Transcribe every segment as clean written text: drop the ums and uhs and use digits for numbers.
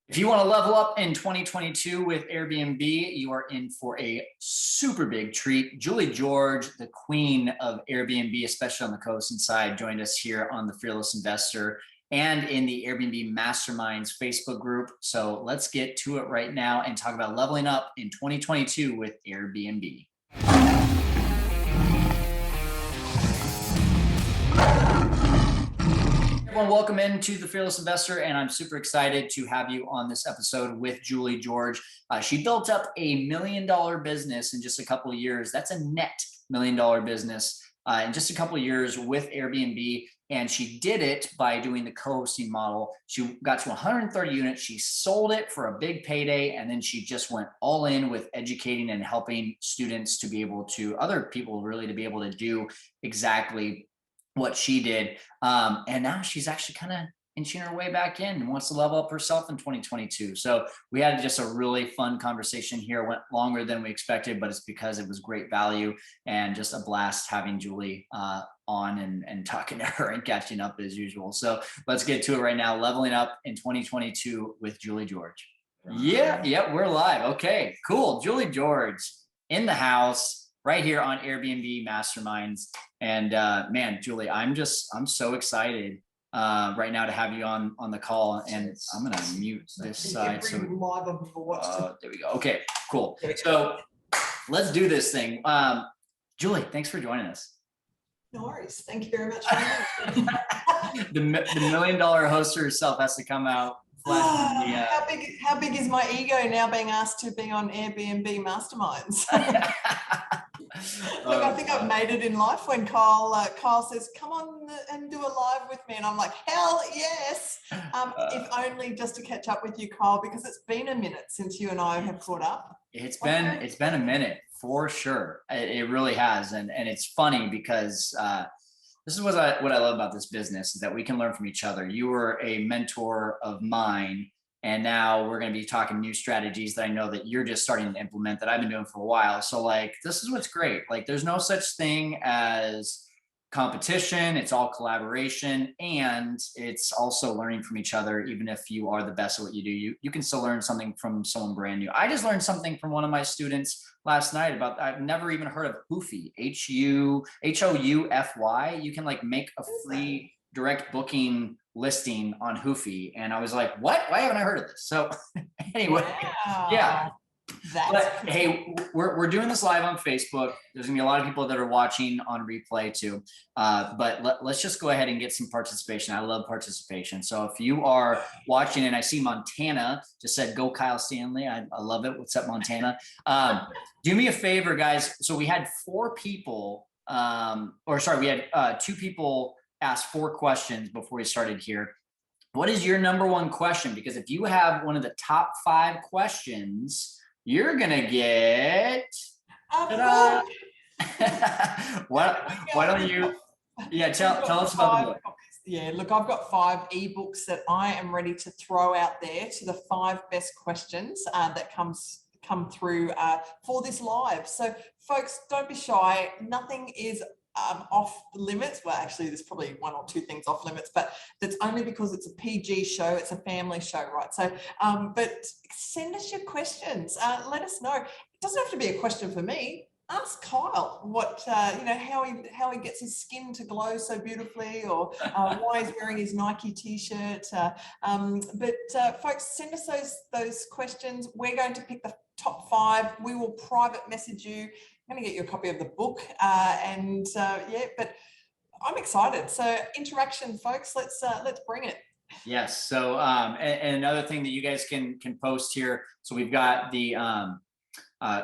If you want to level up in 2022 with Airbnb, you are in for a super big treat. Julie George, the queen of Airbnb, especially on the CoHosting side, joined us here on the Fearless Investor and in the Airbnb Masterminds Facebook group. So let's get to it right now and talk about leveling up in 2022 with Airbnb. Everyone, welcome into the Fearless Investor, and I'm super excited to have you on this episode with Julie George. She built up a $1 million business in just a couple of years. That's a net $1 million business in just a couple of years with Airbnb, and she did it by doing the co-hosting model. She got to 130 units. She sold it for a big payday, and then she just went all in with educating and helping students to be able to, other people really, to be able to do exactly what she did. And now she's actually kind of inching her way back in and wants to level up herself in 2022. So we had just a really fun conversation here. Went longer than we expected, but it's because it was great value and just a blast having Julie on and talking to her and catching up as usual. So let's get to it right now. Leveling up in 2022 with Julie George. Yeah, we're live. Okay, cool. Julie George in the house right here on Airbnb Masterminds. And man, Julie, I'm so excited right now to have you on the call. And I'm gonna mute this side. So there we go. Okay, cool. So let's do this thing. Julie, thanks for joining us. No worries. Thank you very much. The $1 million hoster herself has to come out. How big is my ego now being asked to be on Airbnb Masterminds? Look, I think I've made it in life when Kyle says, come on and do a live with me. And I'm like, hell yes. If only just to catch up with you, Kyle, because it's been a minute since you and I have caught up. It's been a minute for sure. It really has. And it's funny because this is what I love about this business, is that we can learn from each other. You were a mentor of mine, and now we're going to be talking new strategies that I know that you're just starting to implement that I've been doing for a while. So like, this is what's great. Like, there's no such thing as competition. It's all collaboration, and it's also learning from each other. Even if you are the best at what you do, you can still learn something from someone brand new. I just learned something from one of my students last night about, I've never even heard of Hoofy, Houfy. You can like make a free direct booking listing on Hoofy. And I was like, what? Why haven't I heard of this? So anyway, wow. Yeah. Hey, we're doing this live on Facebook. There's gonna be a lot of people that are watching on replay too. But let's just go ahead and get some participation. I love participation. So if you are watching, and I see Montana just said, go Kyle Stanley. I love it. What's up, Montana? Do me a favor, guys. So we had 4 people, we had 2 people ask 4 questions before we started here. What is your number one question? Because if you have one of the top 5 questions, you're gonna get why don't you tell us about the book. Yeah, look, I've got 5 ebooks that I am ready to throw out there to the 5 best questions that come through for this live. So folks, don't be shy. Nothing is off limits. Well, actually, there's probably 1 or 2 things off limits, but that's only because it's a PG show. It's a family show, right? So, but send us your questions. Let us know. It doesn't have to be a question for me. Ask Kyle what how he gets his skin to glow so beautifully, or why he's wearing his Nike t-shirt. But folks, send us those questions. We're going to pick the top 5. We will private message you. I'm going to get you a copy of the book, but I'm excited. So interaction, folks. Let's bring it. Yes. So and another thing that you guys can post here. So we've got the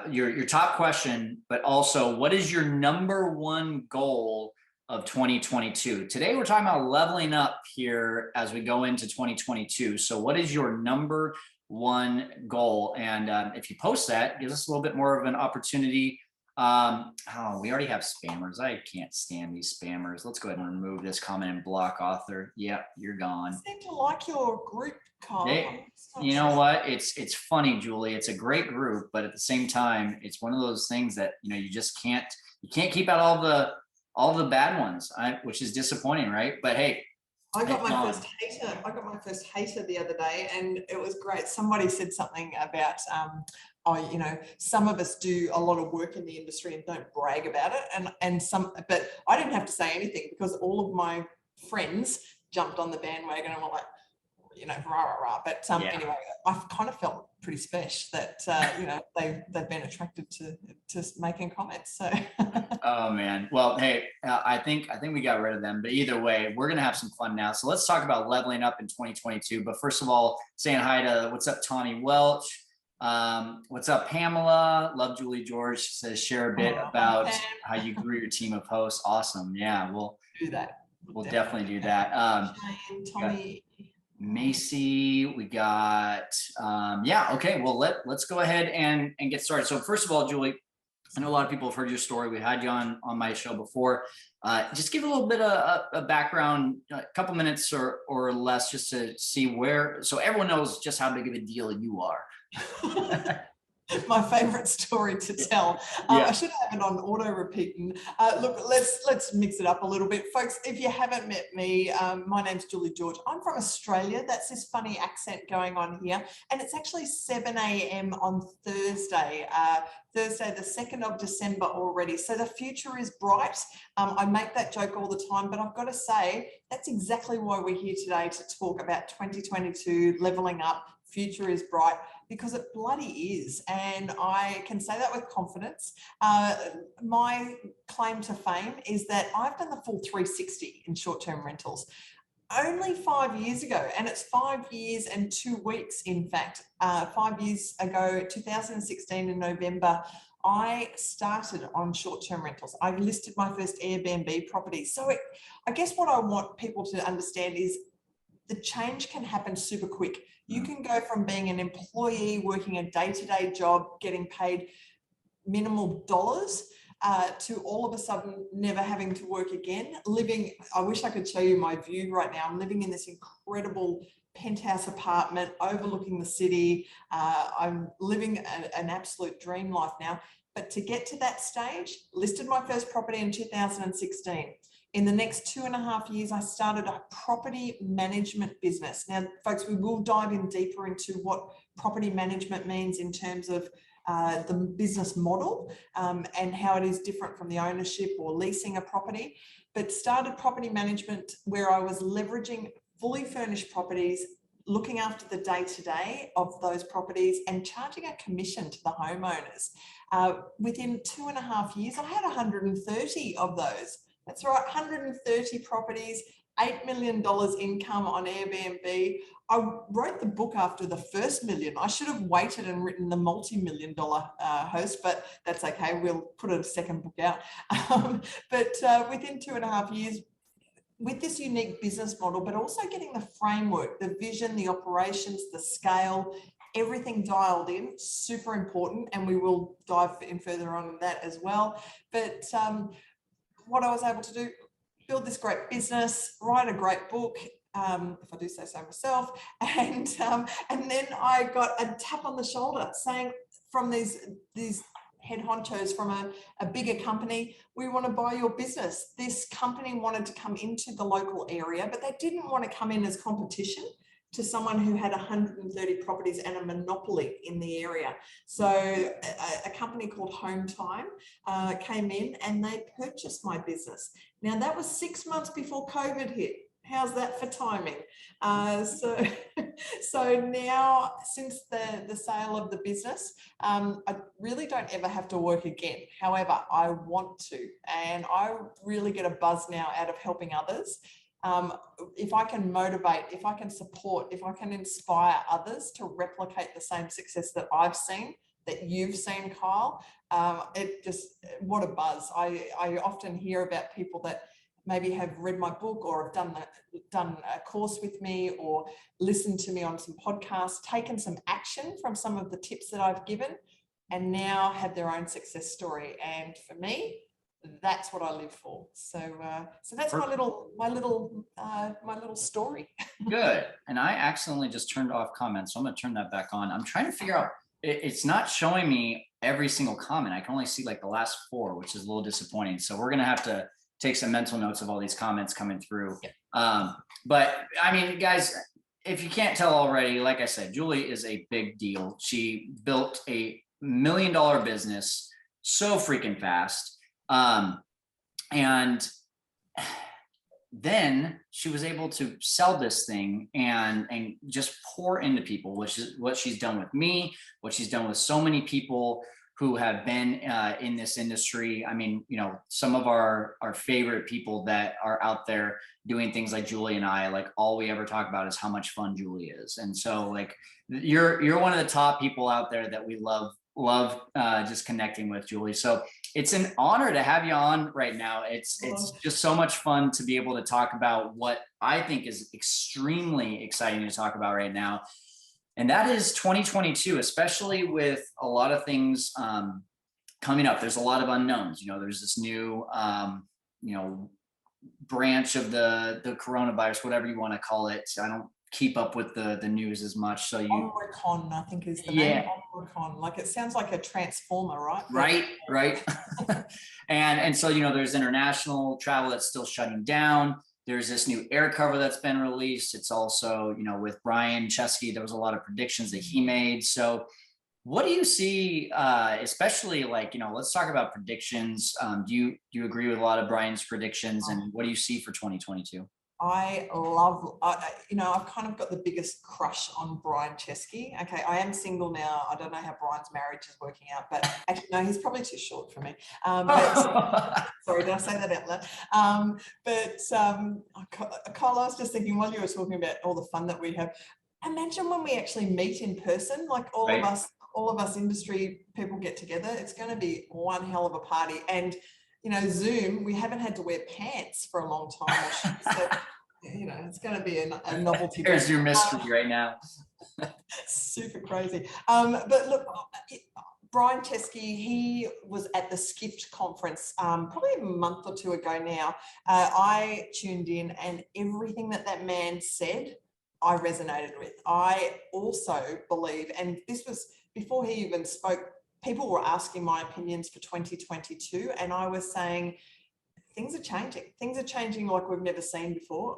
your top question, but also, what is your number one goal of 2022? Today we're talking about leveling up here as we go into 2022. So what is your number one goal? And if you post that, it gives us a little bit more of an opportunity. We already have spammers. I can't stand these spammers. Let's go ahead and remove this comment and block author. Yep, you're gone. I seem to like your group, Kyle. You know what? It's funny, Julie. It's a great group, but at the same time, it's one of those things that you just can't keep out all the bad ones, which is disappointing, right? But hey, I got my first hater. I got my first hater the other day, and it was great. Somebody said something about, oh, you know, some of us do a lot of work in the industry and don't brag about it, but I didn't have to say anything because all of my friends jumped on the bandwagon and were like, you know, rah rah rah. But anyway, I've kind of felt pretty special that you know, they've been attracted to making comments. So. Oh man, well, hey, I think we got rid of them, but either way, we're gonna have some fun now. So let's talk about leveling up in 2022. But first of all, saying hi to what's up, Tawny Welch. What's up, Pamela? Love Julie George. She says share a bit about how you grew your team of hosts. Awesome. Yeah, we'll do that. We'll definitely do that. Shane, Tommy. Macy, we got yeah, okay, well let's go ahead and get started. So first of all, Julie, I know a lot of people have heard your story. We had you on my show before. Just give a little bit of a background, a couple minutes or less, just to see where, so everyone knows just how big of a deal you are. My favorite story to tell. I should have it on auto repeat. And look, let's mix it up a little bit, folks. If you haven't met me, my name's Julie George. I'm from Australia. That's this funny accent going on here, and it's actually 7 a.m. on Thursday. Thursday, the 2nd of December already. So the future is bright. I make that joke all the time, but I've got to say that's exactly why we're here today, to talk about 2022, leveling up. Future is bright, because it bloody is. And I can say that with confidence. My claim to fame is that I've done the full 360 in short-term rentals. Only 5 years ago, and it's 5 years and 2 weeks, in fact, 5 years ago, 2016 in November, I started on short-term rentals. I listed my first Airbnb property. So I guess what I want people to understand is the change can happen super quick. You can go from being an employee, working a day-to-day job, getting paid minimal dollars, to all of a sudden never having to work again. Living, I wish I could show you my view right now. I'm living in this incredible penthouse apartment overlooking the city. I'm living an absolute dream life now. But to get to that stage, listed my first property in 2016. In the next 2.5 years, I started a property management business. Now, folks, we will dive in deeper into what property management means in terms of the business model and how it is different from the ownership or leasing a property. But started property management where I was leveraging fully furnished properties, looking after the day-to-day of those properties and charging a commission to the homeowners. Within 2.5 years, I had 130 of those. That's right, 130 properties, $8 million income on Airbnb. I wrote the book after the first million. I should have waited and written the multi-million-dollar host, but that's okay. We'll put a second book out. But within 2.5 years, with this unique business model, but also getting the framework, the vision, the operations, the scale, everything dialed in, super important. And we will dive in further on that as well. But what I was able to do, build this great business, write a great book, if I do say so myself, and then I got a tap on the shoulder saying from these head honchos from a bigger company, we want to buy your business. This company wanted to come into the local area, but they didn't want to come in as competition to someone who had 130 properties and a monopoly in the area. So a company called Home Time came in and they purchased my business. Now that was 6 months before COVID hit. How's that for timing? So now, since the sale of the business, I really don't ever have to work again. However, I want to, and I really get a buzz now out of helping others. If I can motivate, if I can support, if I can inspire others to replicate the same success that I've seen, that you've seen, Kyle, it just, what a buzz. I often hear about people that maybe have read my book or have done a course with me or listened to me on some podcasts, taken some action from some of the tips that I've given, and now have their own success story. And for me, that's what I live for. So that's my little story. Good. And I accidentally just turned off comments, so I'm going to turn that back on. I'm trying to figure out, it's not showing me every single comment. I can only see like the last 4, which is a little disappointing. So we're going to have to take some mental notes of all these comments coming through. Yeah. But I mean, guys, if you can't tell already, like I said, Julie is a big deal. She built a $1 million business so freaking fast. And then she was able to sell this thing and just pour into people, which is what she's done with me, what she's done with so many people who have been in this industry. I mean, you know, some of our favorite people that are out there doing things like Julie and I, like all we ever talk about is how much fun Julie is. And so like you're one of the top people out there that we love just connecting with, Julie. So it's an honor to have you on right now. It's just so much fun to be able to talk about what I think is extremely exciting to talk about right now. And that is 2022, especially with a lot of things coming up. There's a lot of unknowns. You know, there's this new, you know, branch of the coronavirus, whatever you want to call it. I don't keep up with the news as much. So Omicron, I think is the name. Omicron. Like it sounds like a transformer, right? Right. and so, you know, there's international travel that's still shutting down. There's this new air cover that's been released. It's also, you know, with Brian Chesky, there was a lot of predictions that he made. So what do you see, especially like, you know, let's talk about predictions. Do you agree with a lot of Brian's predictions, and what do you see for 2022? I love, you know, I've kind of got the biggest crush on Brian Chesky. Okay, I am single now. I don't know how Brian's marriage is working out, but actually, no, he's probably too short for me. Sorry, did I say that out loud? Kyle, I was just thinking while you were talking about all the fun that we have, imagine when we actually meet in person, like all of us industry people get together. It's going to be one hell of a party. And you know, Zoom, we haven't had to wear pants for a long time. So, you know, it's going to be a novelty. Here's your mystery right now. Super crazy. But look, Brian Chesky, he was at the Skift conference probably a month or two ago now. I tuned in, and everything that man said, I resonated with. I also believe, and this was before he even spoke, people were asking my opinions for 2022, and I was saying, things are changing. Things are changing like we've never seen before.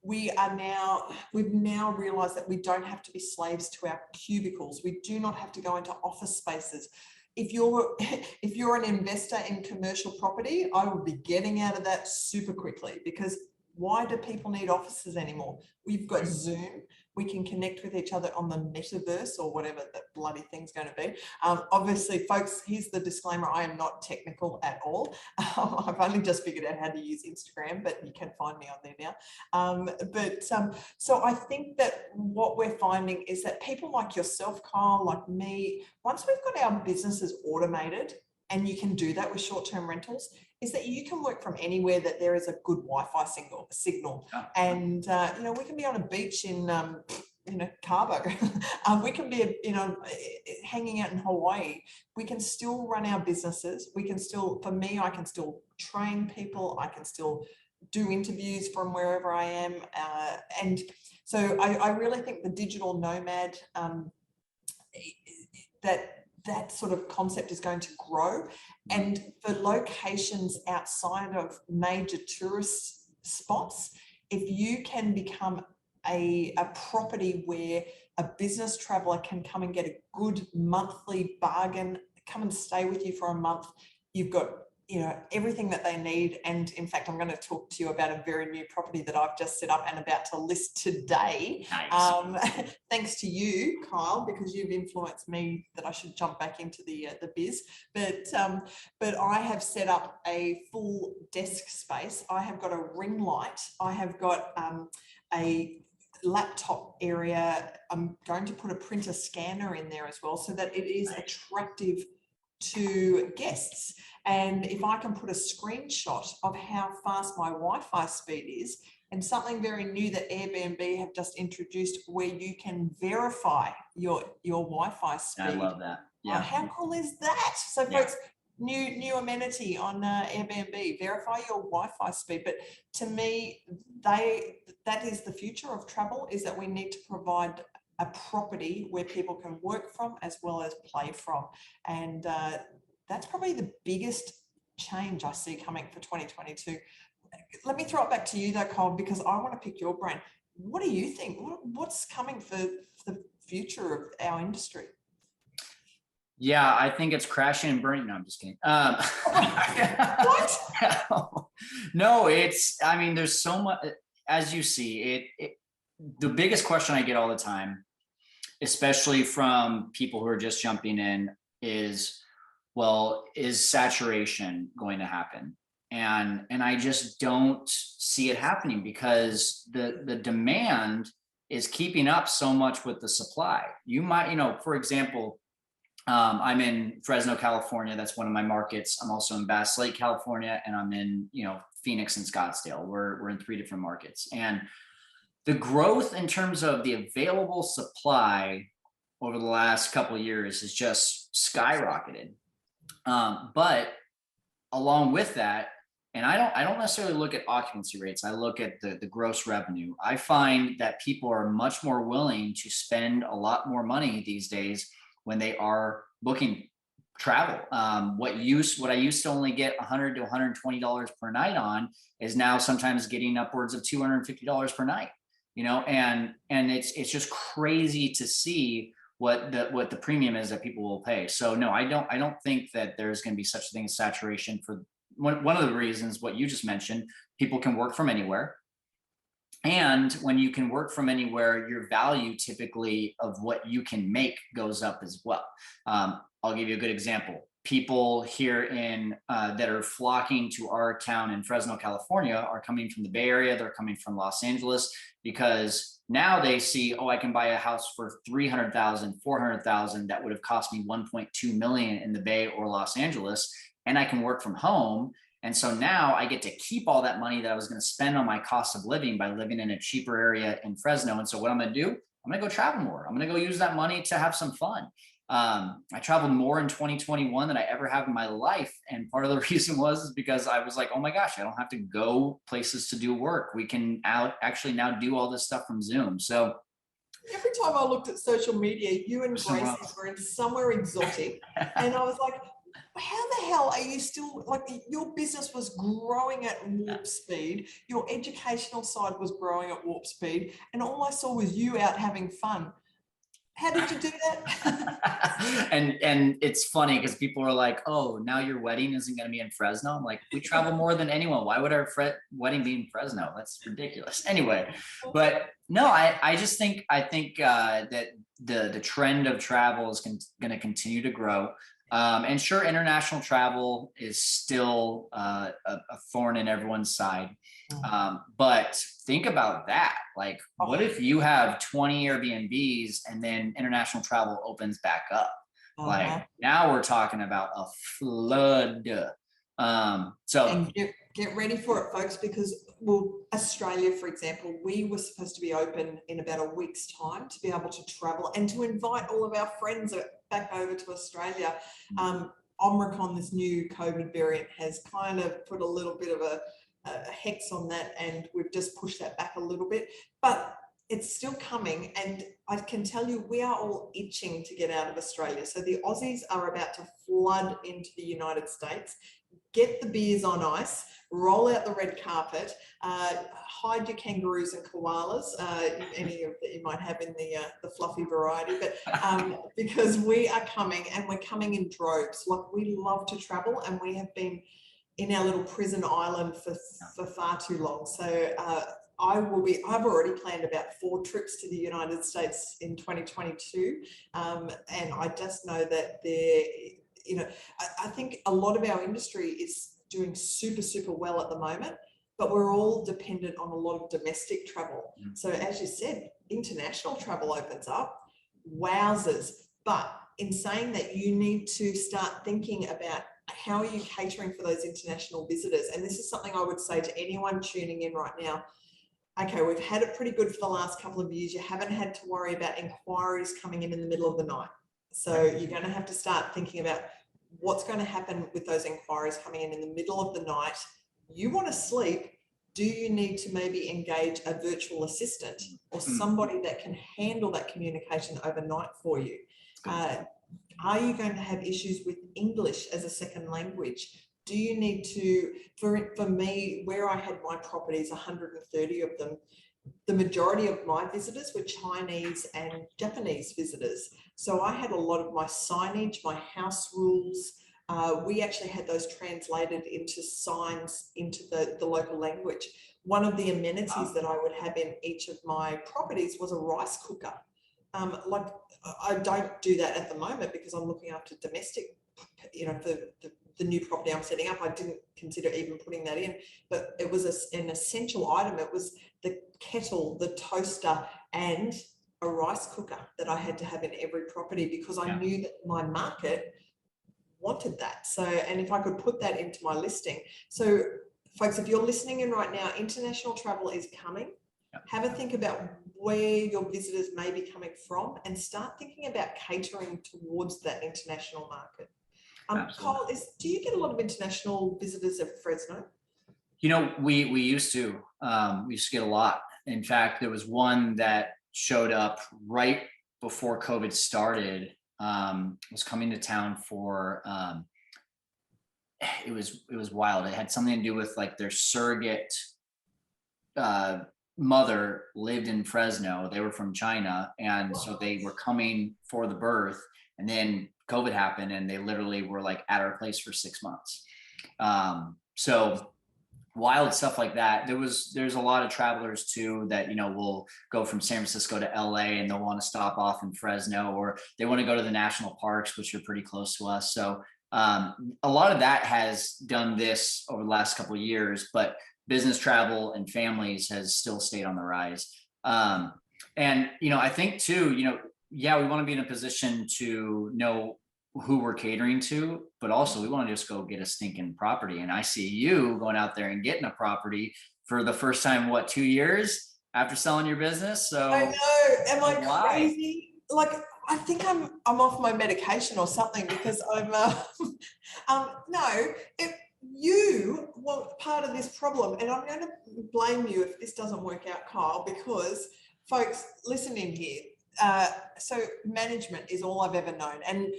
We've now realized that we don't have to be slaves to our cubicles. We do not have to go into office spaces. If you're an investor in commercial property, I would be getting out of that super quickly, because why do people need offices anymore? We've got Zoom. We can connect with each other on the metaverse or whatever that bloody thing's going to be. Obviously, folks, here's the disclaimer. I am not technical at all. I've only just figured out how to use Instagram, but you can find me on there now. So I think that what we're finding is that people like yourself, Kyle, like me, once we've got our businesses automated, and you can do that with short-term rentals, is that you can work from anywhere that there is a good Wi-Fi signal. Oh. And, you know, we can be on a beach in, you know, Cabo. We can be, you know, hanging out in Hawaii. We can still run our businesses. We can still, for me, I can still train people. I can still do interviews from wherever I am. And so I really think the digital nomad, that sort of concept is going to grow. And for locations outside of major tourist spots, if you can become a property where a business traveler can come and get a good monthly bargain, come and stay with you for a month, you've got, you know, everything that they need. And in fact, I'm going to talk to you about a very new property that I've just set up and about to list today. Nice. Thanks to you, Kyle, because you've influenced me that I should jump back into the biz. But I have set up a full desk space. I have got a ring light. I have got a laptop area. I'm going to put a printer scanner in there as well, so that it is attractive to guests. And if I can put a screenshot of how fast my Wi-Fi speed is, and something very new that Airbnb have just introduced, where you can verify your Wi-Fi speed. I love that. Yeah. How cool is that? So folks, new amenity on Airbnb, verify your Wi-Fi speed. But to me, that is the future of travel, is that we need to provide a property where people can work from as well as play from. And that's probably the biggest change I see coming for 2022. Let me throw it back to you though, Cole, because I want to pick your brain. What do you think? What's coming for the future of our industry? Yeah, I think it's crashing and burning. No, I'm just kidding. What? No, I mean, there's so much, as you see, the biggest question I get all the time, especially from people who are just jumping in, is, well, is saturation going to happen? And I just don't see it happening, because the demand is keeping up so much with the supply. You might, for example, I'm in Fresno, California. That's one of my markets. I'm also in Bass Lake, California, and I'm in, Phoenix and Scottsdale. We're in 3 different markets. And the growth in terms of the available supply over the last couple of years has just skyrocketed. But along with that, and I don't necessarily look at occupancy rates, I look at the gross revenue. I find that people are much more willing to spend a lot more money these days when they are booking travel. What I used to only get $100 to $120 per night on is now sometimes getting upwards of $250 per night. And it's just crazy to see what the premium is that people will pay. So no, I don't think that there's going to be such a thing as saturation. For one of the reasons, what you just mentioned, people can work from anywhere. And when you can work from anywhere, your value typically of what you can make goes up as well. I'll give you a good example. People here in that are flocking to our town in Fresno, California, are coming from the Bay Area. They're coming from Los Angeles, because now they see, oh, I can buy a house for $300,000, $400,000 that would have cost me $1.2 million in the Bay or Los Angeles, and I can work from home. And so now I get to keep all that money that I was going to spend on my cost of living by living in a cheaper area in Fresno. And so what I'm going to do, I'm going to go travel more. I'm going to go use that money to have some fun. I traveled more in 2021 than I ever have in my life. And part of the reason is because I was like, oh my gosh, I don't have to go places to do work. We can actually now do all this stuff from Zoom. So every time I looked at social media, you and Gracie were in somewhere exotic. And I was like, how the hell are you still, like, your business was growing at warp speed, your educational side was growing at warp speed, and all I saw was you out having fun. How did you do that? and it's funny because people are like, oh, now your wedding isn't going to be in Fresno. I'm like, we travel more than anyone. Why would our wedding be in Fresno? That's ridiculous. Anyway, but no, I think that the trend of travel is going to continue to grow. And sure, international travel is still a thorn in everyone's side. But think about that. Like, what if you have 20 Airbnbs and then international travel opens back up? Like, now we're talking about a flood. So and get ready for it, folks, because, well, Australia, for example, we were supposed to be open in about a week's time to be able to travel and to invite all of our friends back over to Australia. Omicron, this new COVID variant, has kind of put a little bit of a hex on that, and we've just pushed that back a little bit, but it's still coming. And I can tell you, we are all itching to get out of Australia. So the Aussies are about to flood into the United States. Get the beers on ice, roll out the red carpet, hide your kangaroos and koalas, any of that you might have in the fluffy variety, but because we are coming, and we're coming in droves. Like, we love to travel, and we have been in our little prison island for far too long. So I've already planned about 4 trips to the United States in 2022. And I just know that I think a lot of our industry is doing super, super well at the moment, but we're all dependent on a lot of domestic travel. So as you said, international travel opens up, wowzers. But in saying that, you need to start thinking about, how are you catering for those international visitors? And this is something I would say to anyone tuning in right now. Okay, we've had it pretty good for the last couple of years. You haven't had to worry about inquiries coming in the middle of the night. So you're going to have to start thinking about what's going to happen with those inquiries coming in the middle of the night. You want to sleep. Do you need to maybe engage a virtual assistant or somebody that can handle that communication overnight for you? Are you going to have issues with English as a second language? Do you need to, for me, where I had my properties, 130 of them, the majority of my visitors were Chinese and Japanese visitors. So I had a lot of my signage, my house rules. We actually had those translated into signs into the local language. One of the amenities that I would have in each of my properties was a rice cooker. Like I don't do that at the moment because I'm looking after domestic, for the new property I'm setting up. I didn't consider even putting that in, but it was an essential item. It was the kettle, the toaster, and a rice cooker that I had to have in every property because I knew that my market wanted that. So, and if I could put that into my listing. So folks, if you're listening in right now, international travel is coming. Have a think about where your visitors may be coming from and start thinking about catering towards that international market. Kyle, do you get a lot of international visitors at Fresno? We used to. We used to get a lot. In fact, there was one that showed up right before COVID started. Was coming to town for. It was wild. It had something to do with like their surrogate mother lived in Fresno. They were from China, and so they were coming for the birth, and then COVID happened, and they literally were like at our place for 6 months. So wild stuff like that. There's a lot of travelers too that will go from San Francisco to LA, and they'll want to stop off in Fresno, or they want to go to the national parks, which are pretty close to us. So a lot of that has done this over the last couple of years, but business travel and families has still stayed on the rise. And I think too, we want to be in a position to know who we're catering to, but also we want to just go get a stinking property. And I see you going out there and getting a property for the first time, 2 years after selling your business? So I know. Am I crazy? Like, I think I'm off my medication or something because I'm you were part of this problem, and I'm going to blame you if this doesn't work out, Kyle, because folks, listen in here. So management is all I've ever known. And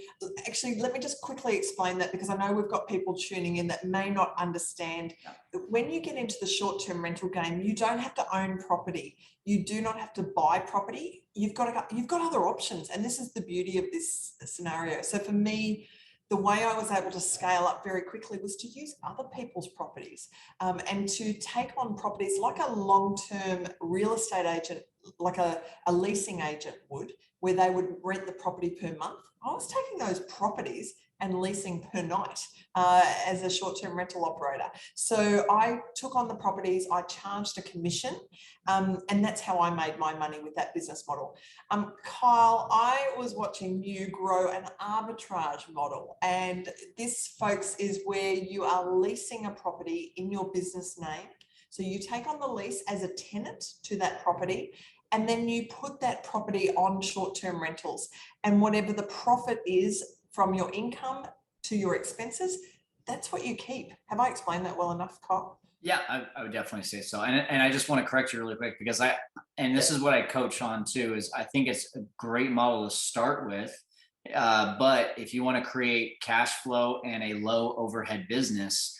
actually, let me just quickly explain that, because I know we've got people tuning in that may not understand that when you get into the short-term rental game, you don't have to own property. You do not have to buy property. You've got other options. And this is the beauty of this scenario. So for me, the way I was able to scale up very quickly was to use other people's properties and to take on properties like a long-term real estate agent, like a leasing agent would, where they would rent the property per month. I was taking those properties and leasing per night as a short-term rental operator. So I took on the properties, I charged a commission, and that's how I made my money with that business model. Kyle, I was watching you grow an arbitrage model, and this, folks, is where you are leasing a property in your business name. So you take on the lease as a tenant to that property, and then you put that property on short-term rentals, and whatever the profit is from your income to your expenses, that's what you keep. Have I explained that well enough, Kyle? Yeah, I would definitely say so. And I just want to correct you really quick, because this is what I coach on too, is I think it's a great model to start with. But if you want to create cash flow and a low overhead business,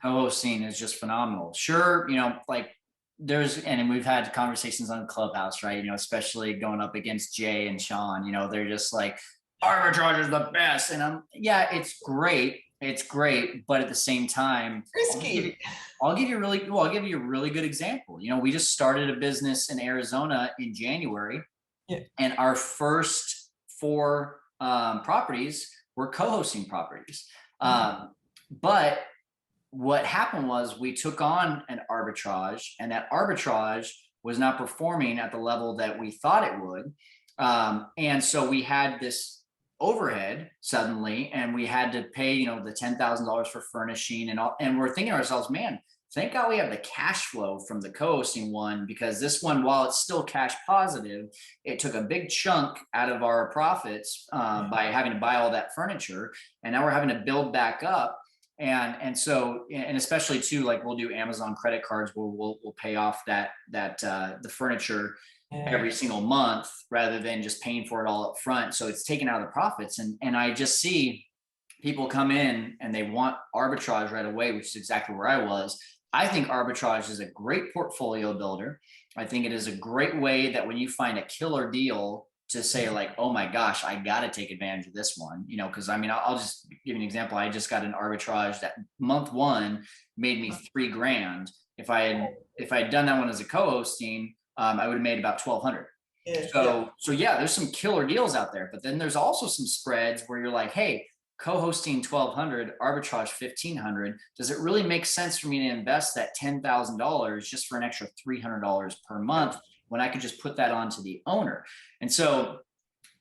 co-hosting is just phenomenal. Sure, and we've had conversations on Clubhouse, right? Especially going up against Jay and Sean, they're just like, arbitrage is the best. And it's great. It's great. But at the same time, risky. I'll give you a really good example. We just started a business in Arizona in January, and our first 4 properties were co-hosting properties. But what happened was we took on an arbitrage, and that arbitrage was not performing at the level that we thought it would. And so we had this overhead suddenly, and we had to pay, the $10,000 for furnishing and all. And we're thinking to ourselves, man, thank God we have the cash flow from the co-hosting one, because this one, while it's still cash positive, it took a big chunk out of our profits by having to buy all that furniture. And now we're having to build back up. And so, and especially too, like we'll do Amazon credit cards where we'll pay off the furniture every single month rather than just paying for it all up front. So it's taken out of the profits. And I just see people come in and they want arbitrage right away, which is exactly where I was. I think arbitrage is a great portfolio builder. I think it is a great way that when you find a killer deal to say like, oh my gosh, I got to take advantage of this one, you know, because I mean, I'll just give you an example. I just got an arbitrage that month one made me $3,000. If I had done that one as a co-hosting, I would have made about 1,200. Yeah, So yeah, there's some killer deals out there, but then there's also some spreads where you're like, hey, co-hosting 1,200, arbitrage 1,500. Does it really make sense for me to invest that $10,000 just for an extra $300 per month when I could just put that onto the owner? And so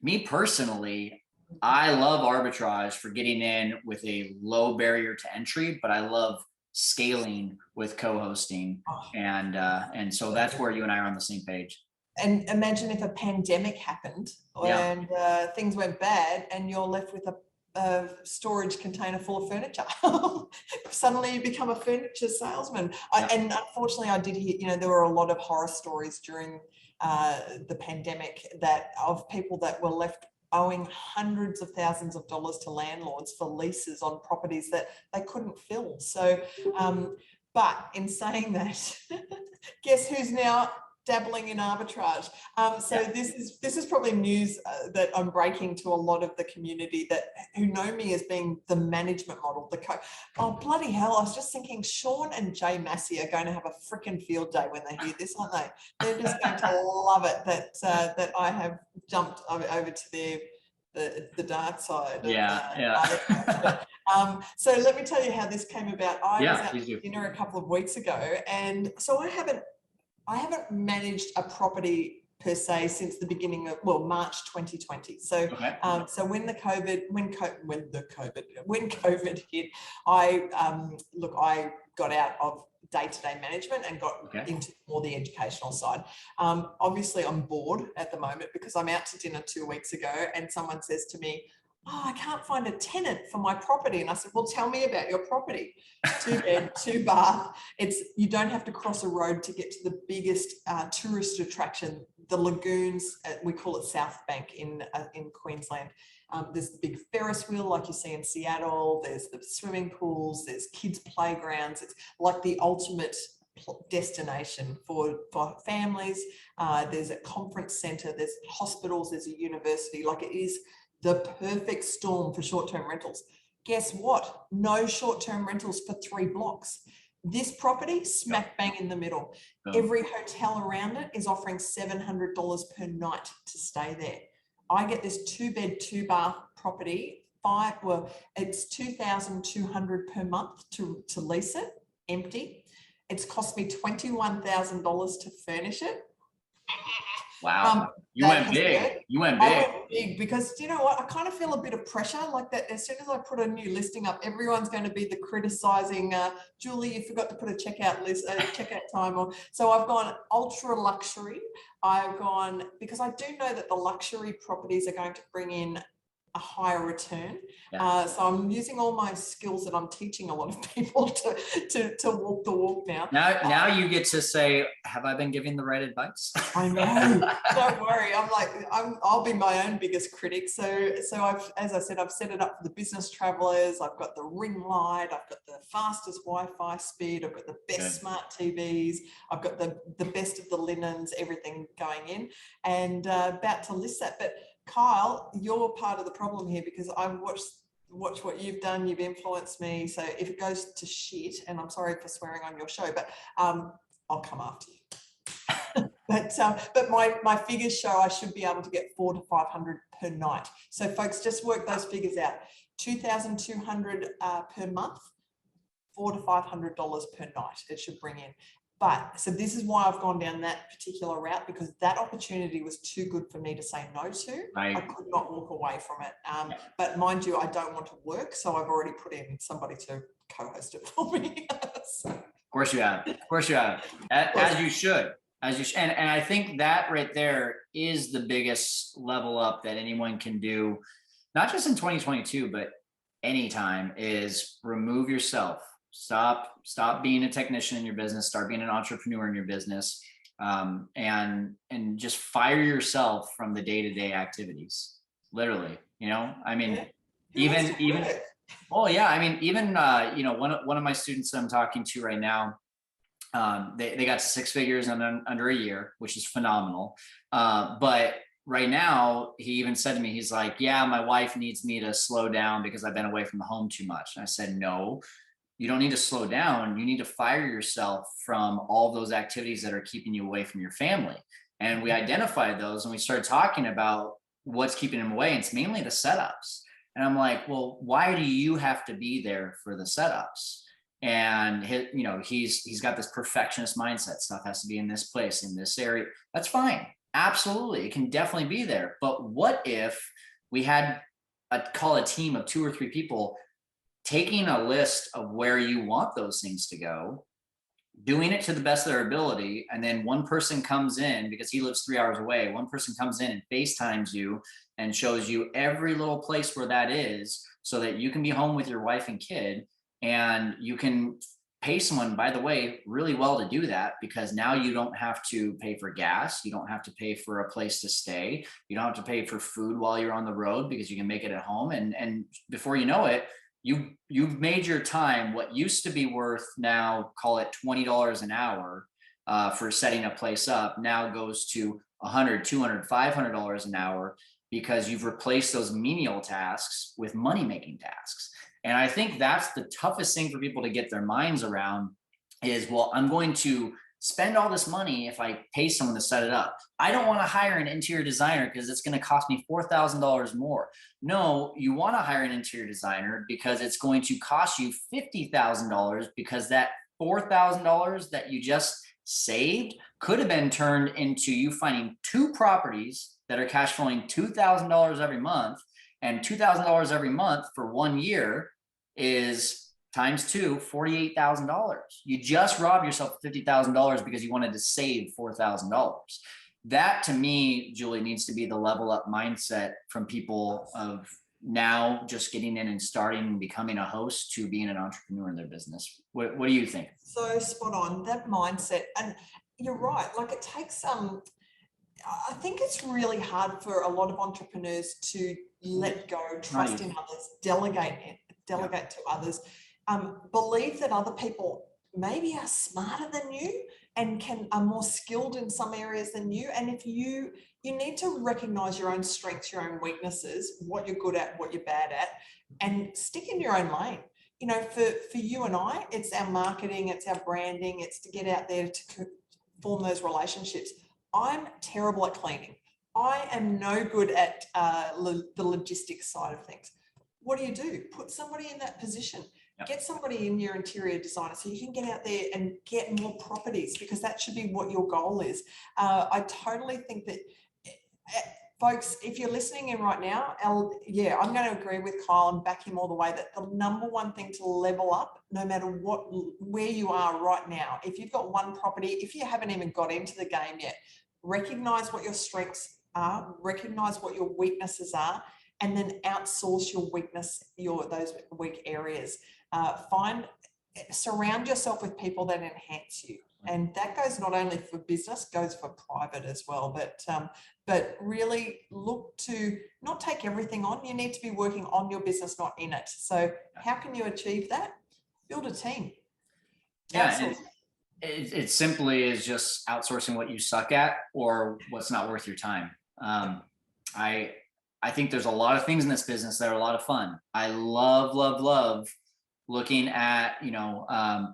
me personally, I love arbitrage for getting in with a low barrier to entry, but I love scaling with co-hosting. And so that's where you and I are on the same page. And imagine if a pandemic happened and things went bad and you're left with a storage container full of furniture. Suddenly you become a furniture salesman. And unfortunately I did hear, you know, there were a lot of horror stories during the pandemic of people that were left owing hundreds of thousands of dollars to landlords for leases on properties that they couldn't fill. So, but in saying that, guess who's now dabbling in arbitrage? This is probably news that I'm breaking to a lot of the community who know me as being the management model. Oh bloody hell! I was just thinking Sean and Jay Massey are going to have a freaking field day when they hear this, aren't they? They're just going to love it that I have jumped over to the dark side. So let me tell you how this came about. I was out for dinner a couple of weeks ago, and so I haven't managed a property per se since the beginning of March 2020. So so when COVID hit, I got out of day-to-day management and got into more the educational side. Obviously I'm bored at the moment because I'm out to dinner 2 weeks ago and someone says to me, oh, I can't find a tenant for my property. And I said, well, tell me about your property. 2 bed, 2 bath. You don't have to cross a road to get to the biggest tourist attraction, the lagoons. We call it South Bank in Queensland. There's the big Ferris wheel like you see in Seattle. There's the swimming pools. There's kids' playgrounds. It's like the ultimate destination for families. There's a conference centre. There's hospitals. There's a university. Like it is the perfect storm for short-term rentals. Guess what? No short-term rentals for 3 blocks. This property, smack bang in the middle. Every hotel around it is offering $700 per night to stay there. I get this 2 bed, 2 bath property. It's $2,200 per month to lease it, empty. It's cost me $21,000 to furnish it. Wow. You went big. I went big because, you know what, I kind of feel a bit of pressure like that. As soon as I put a new listing up, everyone's going to be the criticizing, Julie, you forgot to put a checkout time. So I've gone ultra luxury. Because I do know that the luxury properties are going to bring in a higher return. So I'm using all my skills that I'm teaching a lot of people to walk the walk now. Now you get to say, have I been giving the right advice? I know. Don't worry. I'll be my own biggest critic. So as I said, I've set it up for the business travelers. I've got the ring light. I've got the fastest Wi-Fi speed. I've got the best smart TVs. I've got the best of the linens, everything going in, and about to list that. But Kyle, you're part of the problem here because I've watched what you've done. You've influenced me. So if it goes to shit, and I'm sorry for swearing on your show, but I'll come after you. But my figures show I should be able to get $400 to $500 per night. So folks, just work those figures out. $2,200 per month, $400 to $500 per night. It should bring in. But so this is why I've gone down that particular route, because that opportunity was too good for me to say no to. Right. I could not walk away from it. But mind you, I don't want to work. So I've already put in somebody to co-host it for me. Of course you have. As you should. And I think that right there is the biggest level up that anyone can do, not just in 2022, but anytime, is remove yourself. Stop being a technician in your business, start being an entrepreneur in your business, and just fire yourself from the day-to-day activities. Literally, you know, I mean, even Oh yeah, I mean, even one of my students that I'm talking to right now, they got to six figures in under a year, which is phenomenal. But right now, he even said to me, he's like, "Yeah, my wife needs me to slow down because I've been away from the home too much." And I said, "No, you don't need to slow down. You need to fire yourself from all those activities that are keeping you away from your family." And we identified those and we started talking about what's keeping him away. And it's mainly the setups. And I'm like, well, why do you have to be there for the setups? And he's got this perfectionist mindset. Stuff has to be in this place, in this area. That's fine. Absolutely. It can definitely be there. But what if we had call a team of two or three people taking a list of where you want those things to go, doing it to the best of their ability, and then one person comes in because he lives 3 hours away. One person comes in and FaceTimes you and shows you every little place where that is so that you can be home with your wife and kid, and you can pay someone, by the way, really well to do that, because now you don't have to pay for gas. You don't have to pay for a place to stay. You don't have to pay for food while you're on the road because you can make it at home. And before you know it, you've made your time what used to be worth, now call it $20 an hour for setting a place up, now goes to 100, 200, $500 an hour, because you've replaced those menial tasks with money making tasks. And I think that's the toughest thing for people to get their minds around is, well, I'm going to spend all this money if I pay someone to set it up. I don't want to hire an interior designer because it's going to cost me $4,000 more. No, you want to hire an interior designer because it's going to cost you $50,000, because that $4,000 that you just saved could have been turned into you finding two properties that are cash flowing $2,000 every month. And $2,000 every month for 1 year is times two, $48,000. You just robbed yourself $50,000 because you wanted to save $4,000. That, to me, Julie, needs to be the level up mindset from people of now just getting in and starting and becoming a host to being an entrepreneur in their business. What do you think? So spot on, that mindset. And you're right, like it takes I think it's really hard for a lot of entrepreneurs to let go, trust in others, delegate to others, believe that other people maybe are smarter than you and are more skilled in some areas than you. And if you need to recognize your own strengths, your own weaknesses, what you're good at, what you're bad at, and stick in your own lane. You know, for you and I, it's our marketing, it's our branding, it's to get out there to form those relationships. I'm terrible at cleaning. I am no good at the logistics side of things. What do? Put somebody in that position. Yep. Get somebody in your interior designer so you can get out there and get more properties, because that should be what your goal is. I totally think that, folks, if you're listening in right now, I'm going to agree with Kyle and back him all the way, that the number one thing to level up, no matter where you are right now, if you've got one property, if you haven't even got into the game yet, recognize what your strengths are, recognize what your weaknesses are, and then outsource your weakness, those weak areas. Surround yourself with people that enhance you. And that goes not only for business, goes for private as well. But really look to not take everything on. You need to be working on your business, not in it. So how can you achieve that? Build a team. Yeah. It simply is just outsourcing what you suck at or what's not worth your time. I think there's a lot of things in this business that are a lot of fun. I love looking at,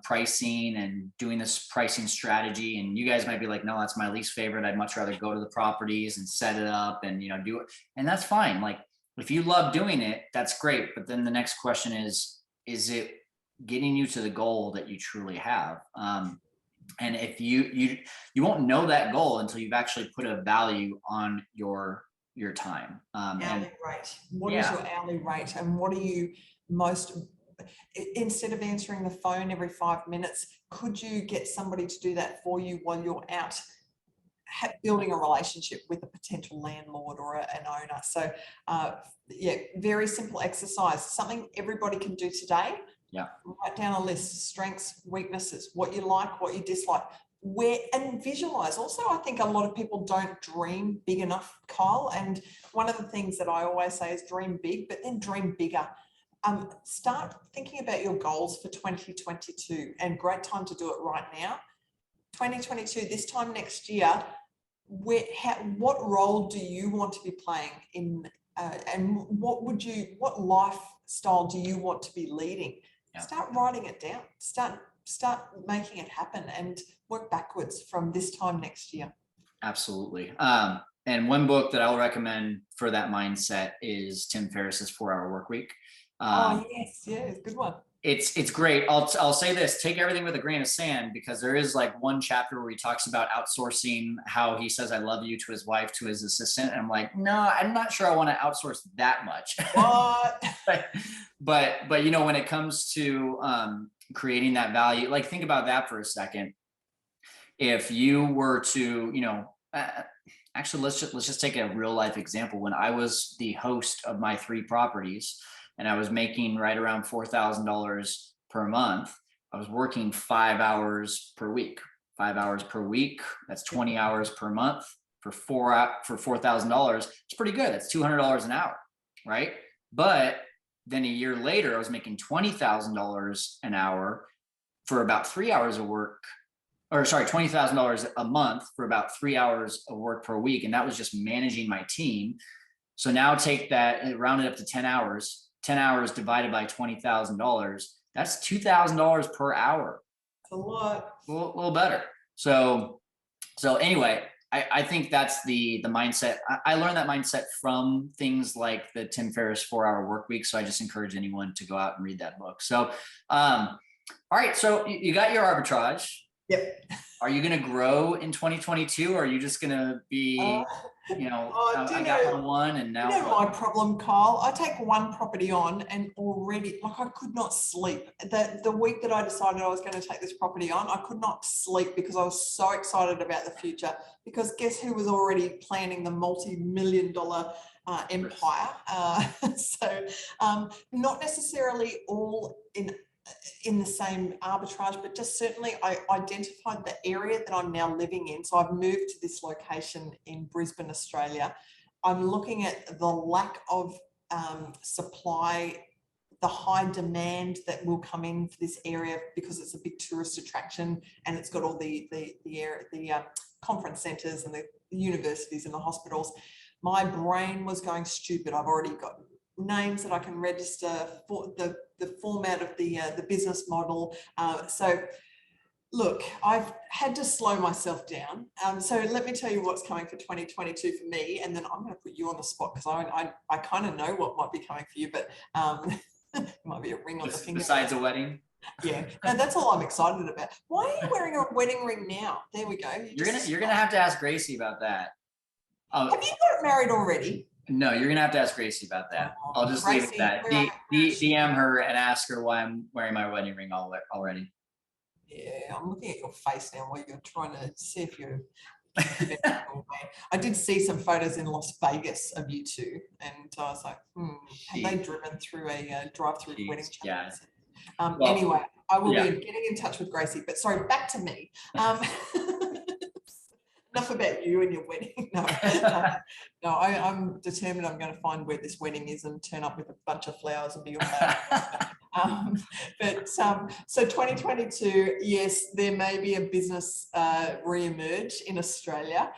pricing and doing this pricing strategy. And you guys might be like, no, that's my least favorite. I'd much rather go to the properties and set it up and, do it. And that's fine. Like, if you love doing it, that's great. But then the next question is it getting you to the goal that you truly have? And if you won't know that goal until you've actually put a value on your time. Hourly rate. What is your hourly rate, and what are you instead of answering the phone every 5 minutes, could you get somebody to do that for you while you're out building a relationship with a potential landlord or an owner? So very simple exercise, something everybody can do today. Write down a list: strengths, weaknesses, what you like, what you dislike, and visualize. Also, I think a lot of people don't dream big enough, Kyle. And one of the things that I always say is dream big, but then dream bigger. start thinking about your goals for 2022, and great time to do it right now. 2022, this time next year, what role do you want to be playing in, and what lifestyle do you want to be leading? Yeah. Start writing it down. Start making it happen, and work backwards from this time next year. Absolutely. And one book that I'll recommend for that mindset is Tim Ferriss's 4-Hour Workweek. Oh yes, yeah, good one. It's great. I'll say this: take everything with a grain of sand, because there is like one chapter where he talks about outsourcing, how he says "I love you" to his wife, to his assistant, and I'm like, no, I'm not sure I want to outsource that much. What? but you know, when it comes to creating that value, like think about that for a second. If you were to, you know, actually, let's just take a real life example. When I was the host of my 3 properties, and I was making right around $4,000 per month, I was working 5 hours per week. 5 hours per week, that's 20 hours per month for $4,000. It's pretty good. That's $200 an hour, right? But then a year later, I was making $20,000 an hour for about 3 hours of work, or sorry, $20,000 a month for about 3 hours of work per week. And that was just managing my team. So now take that and round it up to 10 hours. 10 hours divided by $20,000, that's $2,000 per hour. That's a lot. A little better. So anyway, I think that's the mindset. I learned that mindset from things like the Tim Ferriss 4-Hour Workweek. So I just encourage anyone to go out and read that book. So, all right. So you got your arbitrage. Yep. Are you going to grow in 2022? Or are you just going to be, you know, I got one and now. You know my problem, Kyle. I take one property on and already, like, I could not sleep. The week that I decided I was going to take this property on, I could not sleep because I was so excited about the future. Because guess who was already planning the multi-million-dollar empire? Not necessarily all in the same arbitrage, but just certainly I identified the area that I'm now living in. So I've moved to this location in Brisbane, Australia. I'm looking at the lack of supply, the high demand that will come in for this area because it's a big tourist attraction, and it's got all the conference centres and the universities and the hospitals. My brain was going stupid. I've already got names that I can register for the format of the business model. So look, I've had to slow myself down. So let me tell you what's coming for 2022 for me, and then I'm going to put you on the spot because I kind of know what might be coming for you, but it might be a ring on the finger. Besides a wedding. Yeah, no, that's all I'm excited about. Why are you wearing a wedding ring now? There we go. You're gonna have to ask Gracie about that. Have you got married already? No, you're gonna have to ask Gracie about that. I'll just leave it at that. DM her and ask her why I'm wearing my wedding ring already. Yeah, I'm looking at your face now while you're trying to see if you're. I did see some photos in Las Vegas of you two, and I was like, have they driven through a drive-through wedding challenge? Yeah. Well, anyway, I will be getting in touch with Gracie. But sorry, back to me. Enough about you and your wedding. No, I'm determined I'm going to find where this wedding is and turn up with a bunch of flowers and be your so 2022, yes, there may be a business re-emerge in Australia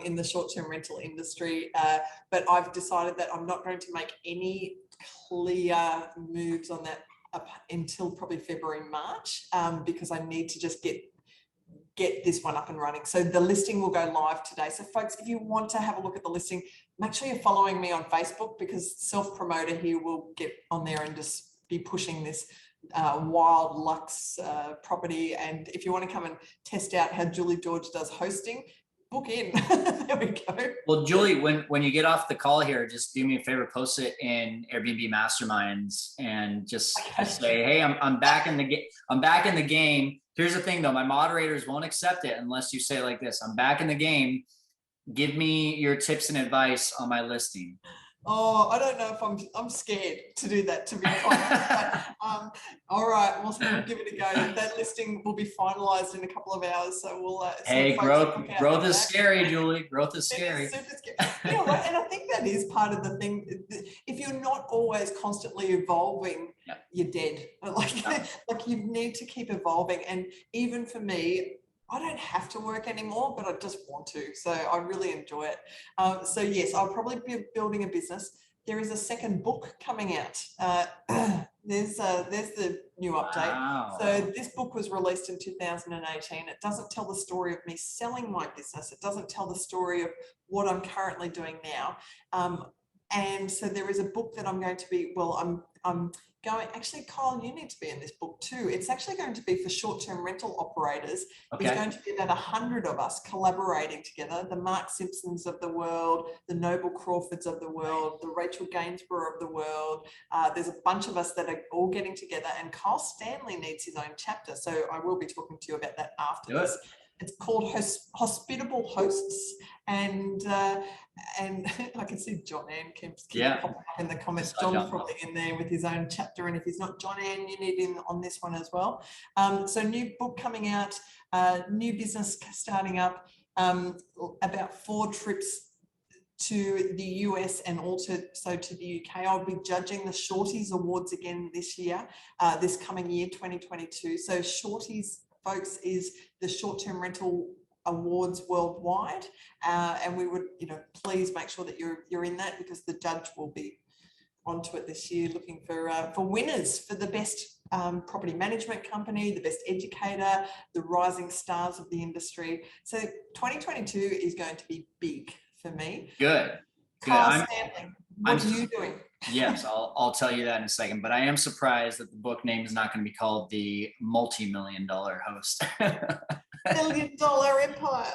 in the short-term rental industry, but I've decided that I'm not going to make any clear moves on that up until probably February, March, because I need to just get this one up and running. So the listing will go live today. So folks, if you want to have a look at the listing, make sure you're following me on Facebook, because self-promoter here will get on there and just be pushing this wild luxe property. And if you want to come and test out how Julie George does hosting, book in. There we go. Well, Julie, when you get off the call here, just do me a favor, post it in Airbnb Masterminds and just say, hey, I'm back in the game. I'm back in the game. Here's the thing though, my moderators won't accept it unless you say like this: I'm back in the game. Give me your tips and advice on my listing. Oh, I don't know if I'm scared to do that, to be quite honest. But, all right, we'll give it a go. That listing will be finalized in a couple of hours, so we'll Hey, growth is scary, Julie. Growth is scary. It is super scary. Yeah, right. And I think that is part of the thing. If you're not always constantly evolving, you're dead. Like you need to keep evolving. And even for me, I don't have to work anymore, but I just want to. So I really enjoy it. So yes, I'll probably be building a business. There is a second book coming out. There's the new update. Wow. So this book was released in 2018. It doesn't tell the story of me selling my business. It doesn't tell the story of what I'm currently doing now. And so there is a book that I'm going to be, I'm going, actually, Kyle, you need to be in this book too. It's actually going to be for short-term rental operators. Okay. There's going to be about 100 of us collaborating together, the Mark Simpsons of the world, the Noble Crawfords of the world, the Rachel Gainsborough of the world. There's a bunch of us that are all getting together, and Kyle Stanley needs his own chapter. So I will be talking to you about that after this. It's called Hospitable Hosts, and I can see John Ann keeps popping up in the comments. John's probably in there with his own chapter, and if he's not John Ann, you need him on this one as well. So new book coming out, new business starting up, about 4 trips to the US and also to the UK. I'll be judging the Shorties Awards again this year, this coming year, 2022. So Shorties, folks, is the short-term rental awards worldwide, and we would, please make sure that you're in that, because the judge will be onto it this year, looking for winners for the best property management company, the best educator, the rising stars of the industry. So 2022 is going to be big for me. Good. Kyle Stanley, what are you doing? Yes, I'll tell you that in a second, but I am surprised that the book name is not going to be called The Multi-Million-Dollar Host. $1 Million Empire.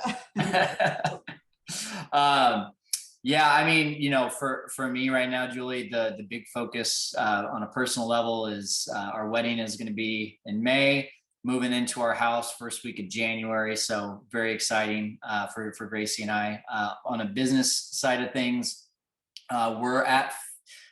Yeah, I mean, for me right now, Julie, the big focus on a personal level is our wedding is going to be in May, moving into our house first week of January. So very exciting for Gracie and I. On a business side of things, we're at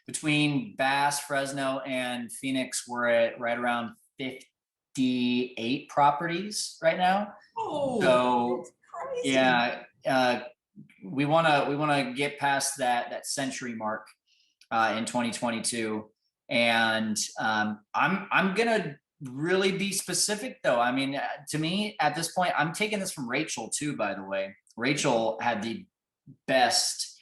between Bass, Fresno, and Phoenix, we're at right around 58 properties right now. Oh, so crazy. Yeah, we want to get past that century mark in 2022, and I'm gonna really be specific though. I mean, to me at this point, I'm taking this from Rachel too. By the way, Rachel had the best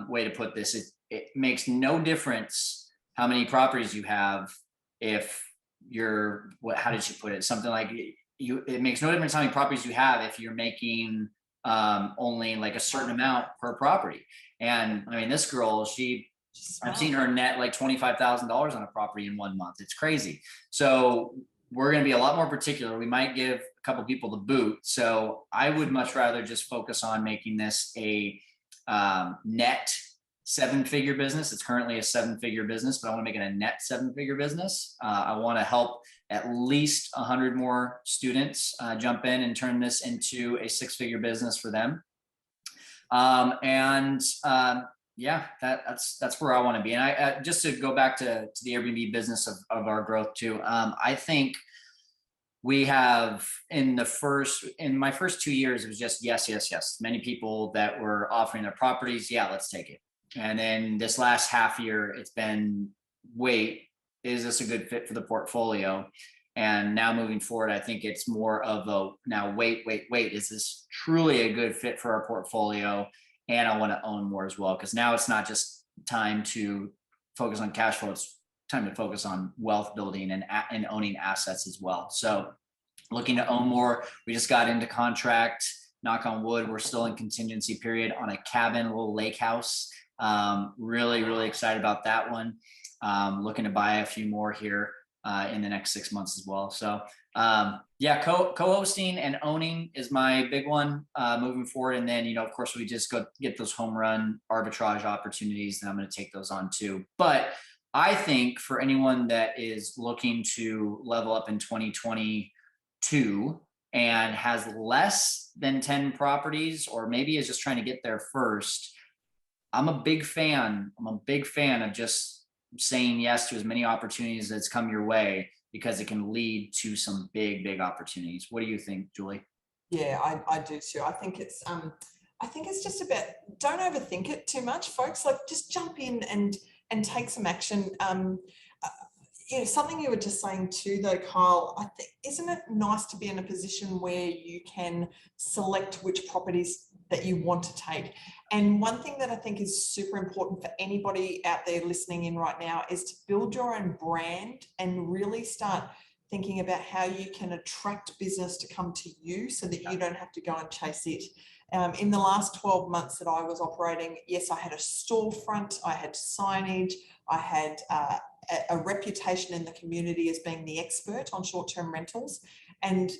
way to put this. It makes no difference how many properties you have if you're, how did she put it? Something like it makes no difference how many properties you have if you're making only like a certain amount per property. And I mean, this girl, I've seen her net like $25,000 on a property in 1 month. It's crazy. So we're going to be a lot more particular. We might give a couple people the boot. So I would much rather just focus on making this a net 7-figure business. It's currently a 7-figure business, but I want to make it a net 7-figure business. I want to help at least 100 more students jump in and turn this into a 6-figure business for them. Yeah, that's where I want to be. And I just to go back to the Airbnb business of our growth too. I think we have in my first 2 years, it was just yes. Many people that were offering their properties. Yeah, let's take it. And then this last half year, it's been, wait, is this a good fit for the portfolio? And now moving forward, I think it's more of a now, wait, is this truly a good fit for our portfolio? And I want to own more as well, because now it's not just time to focus on cash flow, it's time to focus on wealth building and owning assets as well. So looking to own more. We just got into contract, knock on wood, we're still in contingency period on a cabin, little lake house. Really excited about that one. Looking to buy a few more here in the next 6 months as well. So yeah, co-hosting and owning is my big one moving forward. And then, of course, we just go get those home run arbitrage opportunities, and I'm going to take those on too. But I think for anyone that is looking to level up in 2022 and has less than 10 properties, or maybe is just trying to get there first, I'm a big fan. I'm a big fan of just saying yes to as many opportunities as come your way, because it can lead to some big opportunities. What do you think, Julie? Yeah, I do too. I think it's just about, don't overthink it too much, folks. Like, just jump in and take some action. Uh, something you were just saying too, though, Kyle, I think, isn't it nice to be in a position where you can select which properties that you want to take? And one thing that I think is super important for anybody out there listening in right now is to build your own brand and really start thinking about how you can attract business to come to you so that you don't have to go and chase it. In the last 12 months that I was operating, yes, I had a storefront, I had signage, I had a reputation in the community as being the expert on short-term rentals. And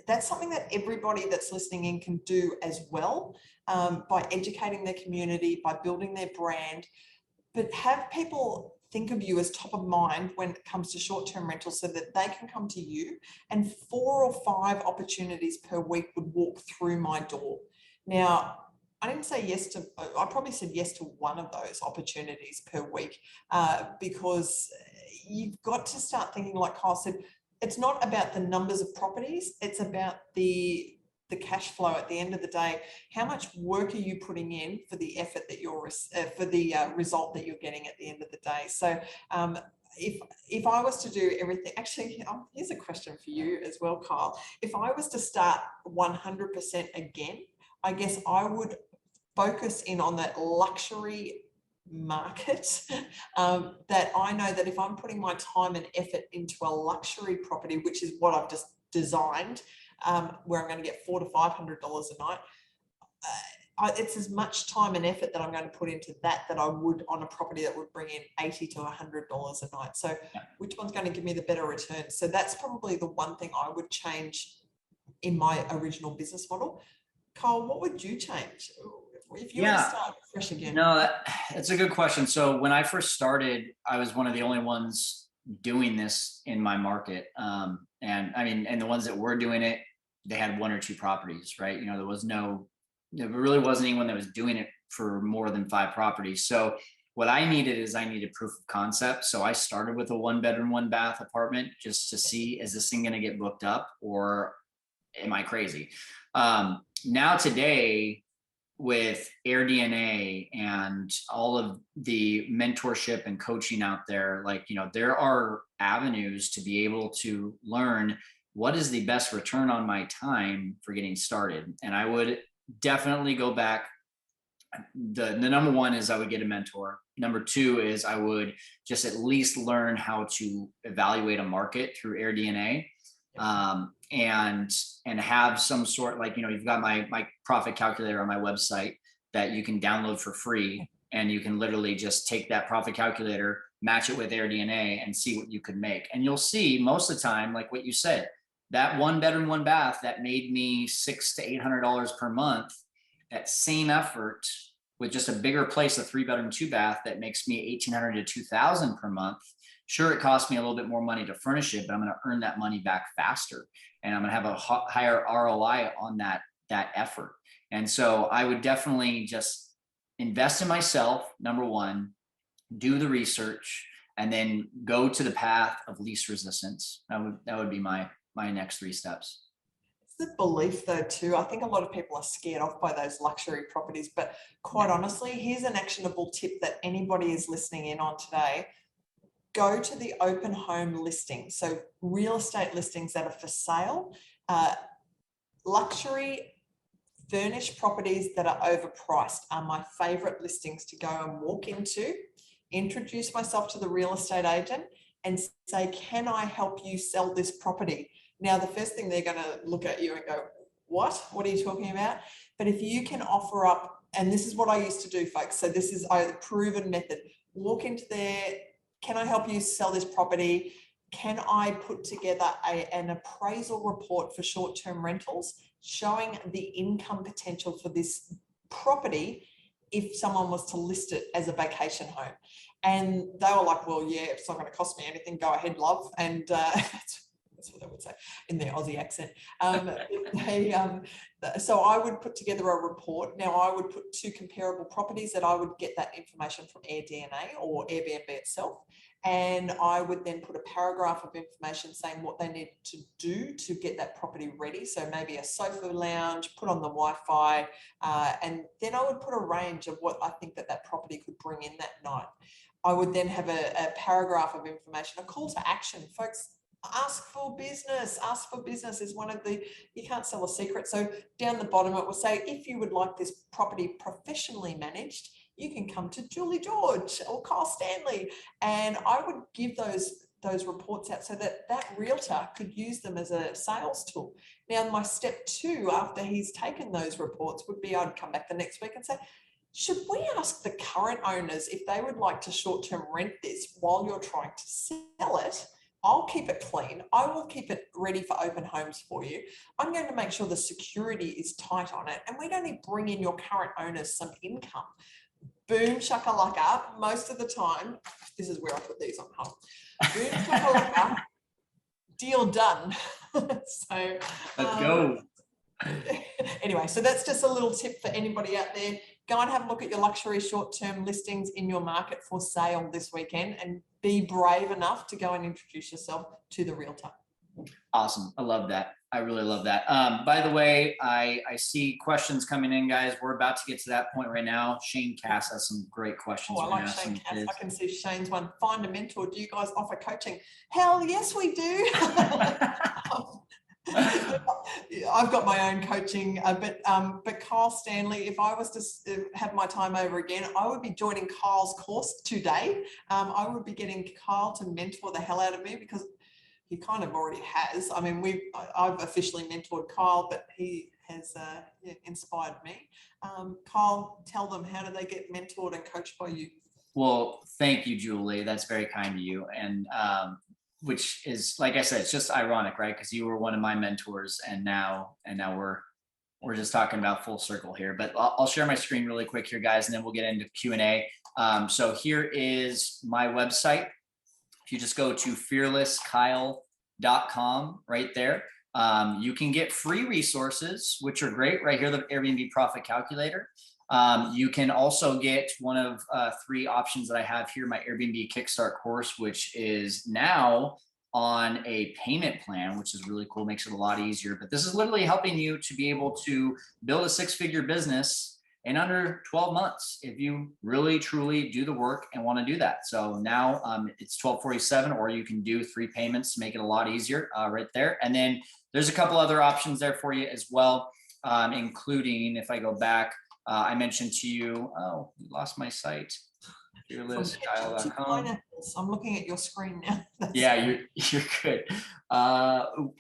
that's something that everybody that's listening in can do as well, by educating their community, by building their brand, but have people think of you as top of mind when it comes to short-term rentals so that they can come to you, and 4 or 5 opportunities per week would walk through my door. Now, I didn't say yes to, I probably said yes to one of those opportunities per week, because you've got to start thinking, like Kyle said, it's not about the numbers of properties, it's about the cash flow at the end of the day. How much work are you putting in for the effort that you're for the result that you're getting at the end of the day? So if I was to do everything, actually, here's a question for you as well, Kyle. If I was to start 100% again, I guess I would focus in on that luxury market, that I know that if I'm putting my time and effort into a luxury property, which is what I've just designed, where I'm going to get $400 to $500 a night, it's as much time and effort that I'm going to put into that I would on a property that would bring in $80 to $100 a night. So which one's going to give me the better return? So that's probably the one thing I would change in my original business model. Kyle, what would you change if you were to start fresh again? No, that's a good question. So when I first started, I was one of the only ones doing this in my market. And I mean, and the ones that were doing it, they had 1 or 2 properties, right? You know, there really wasn't anyone that was doing it for more than 5 properties. So what I needed proof of concept. So I started with a 1-bedroom, 1-bath apartment just to see, is this thing going to get booked up or am I crazy? Now today, with AirDNA and all of the mentorship and coaching out there, like, you know, there are avenues to be able to learn what is the best return on my time for getting started. And I would definitely go back. The number one is I would get a mentor. Number 2 is I would just at least learn how to evaluate a market through AirDNA. And have some sort, like, you know, you've got my profit calculator on my website that you can download for free, and you can literally just take that profit calculator, match it with AirDNA, and see what you could make. And you'll see most of the time, like what you said, that 1-bedroom, 1-bath that made me $600 to $800 per month, that same effort with just a bigger place, a 3-bedroom, 2-bath that makes me $1,800 to $2,000 per month. Sure, it costs me a little bit more money to furnish it, but I'm going to earn that money back faster, and I'm going to have a higher ROI on that effort. And so I would definitely just invest in myself, number 1, do the research, and then go to the path of least resistance. That would be my next 3 steps. It's the belief though too. I think a lot of people are scared off by those luxury properties, but quite honestly, here's an actionable tip that anybody is listening in on today. Go to the open home listing. So real estate listings that are for sale, luxury furnished properties that are overpriced are my favorite listings to go and walk into, introduce myself to the real estate agent and say, can I help you sell this property? Now, the first thing they're going to look at you and go, what are you talking about? But if you can offer up, and this is what I used to do, folks. So this is a proven method. Walk into there. Can I help you sell this property? Can I put together an appraisal report for short-term rentals showing the income potential for this property if someone was to list it as a vacation home? And they were like, well, yeah, it's not going to cost me anything. Go ahead, love. And That's what they would say in their Aussie accent. So I would put together a report. Now I would put 2 comparable properties that I would get that information from AirDNA or Airbnb itself. And I would then put a paragraph of information saying what they need to do to get that property ready. So maybe a sofa lounge, put on the Wi-Fi, and then I would put a range of what I think that property could bring in that night. I would then have a paragraph of information, a call to action. Folks, ask for business. Ask for business is one of the, you can't sell a secret. So down the bottom, it will say, if you would like this property professionally managed, you can come to Julie George or Kyle Stanley. And I would give those reports out so that realtor could use them as a sales tool. Now, my step 2, after he's taken those reports, would be I'd come back the next week and say, should we ask the current owners if they would like to short-term rent this while you're trying to sell it? I'll keep it clean. I will keep it ready for open homes for you. I'm going to make sure the security is tight on it. And we'd only bring in your current owners some income. Boom, shakalaka. Most of the time, this is where I put these on home. Boom, shakalaka. Deal done. So let's go. Anyway, so that's just a little tip for anybody out there. Go and have a look at your luxury short-term listings in your market for sale this weekend and be brave enough to go and introduce yourself to the realtor. Awesome. I love that. I really love that. By the way, I see questions coming in, guys. We're about to get to that point right now. Shane Cass has some great questions. Oh, I like Shane Cass. I can see Shane's one. Find a mentor. Do you guys offer coaching? Hell yes, we do. I've got my own coaching, but Kyle Stanley, if I was to have my time over again, I would be joining Kyle's course today. I would be getting Kyle to mentor the hell out of me because he kind of already has. I mean, I've officially mentored Kyle, but he has inspired me. Kyle, tell them, how do they get mentored and coached by you? Well, thank you, Julie. That's very kind of you. And which is, like I said, it's just ironic, right? Because you were one of my mentors, and now we're just talking about full circle here. But I'll share my screen really quick here, guys, and then we'll get into Q&A. So here is my website. If you just go to fearlesskyle.com right there, you can get free resources, which are great right here, the Airbnb Profit Calculator. You can also get one of 3 options that I have here, my Airbnb Kickstart course, which is now on a payment plan, which is really cool, makes it a lot easier. But this is literally helping you to be able to build a 6-figure business in under 12 months if you really truly do the work and want to do that. So now it's $1247, or you can do 3 payments to make it a lot easier right there. And then there's a couple other options there for you as well, including, if I go back, I mentioned to you, oh, we lost my site, fearlesskyle.com. I'm looking at your screen now. Yeah, you're good.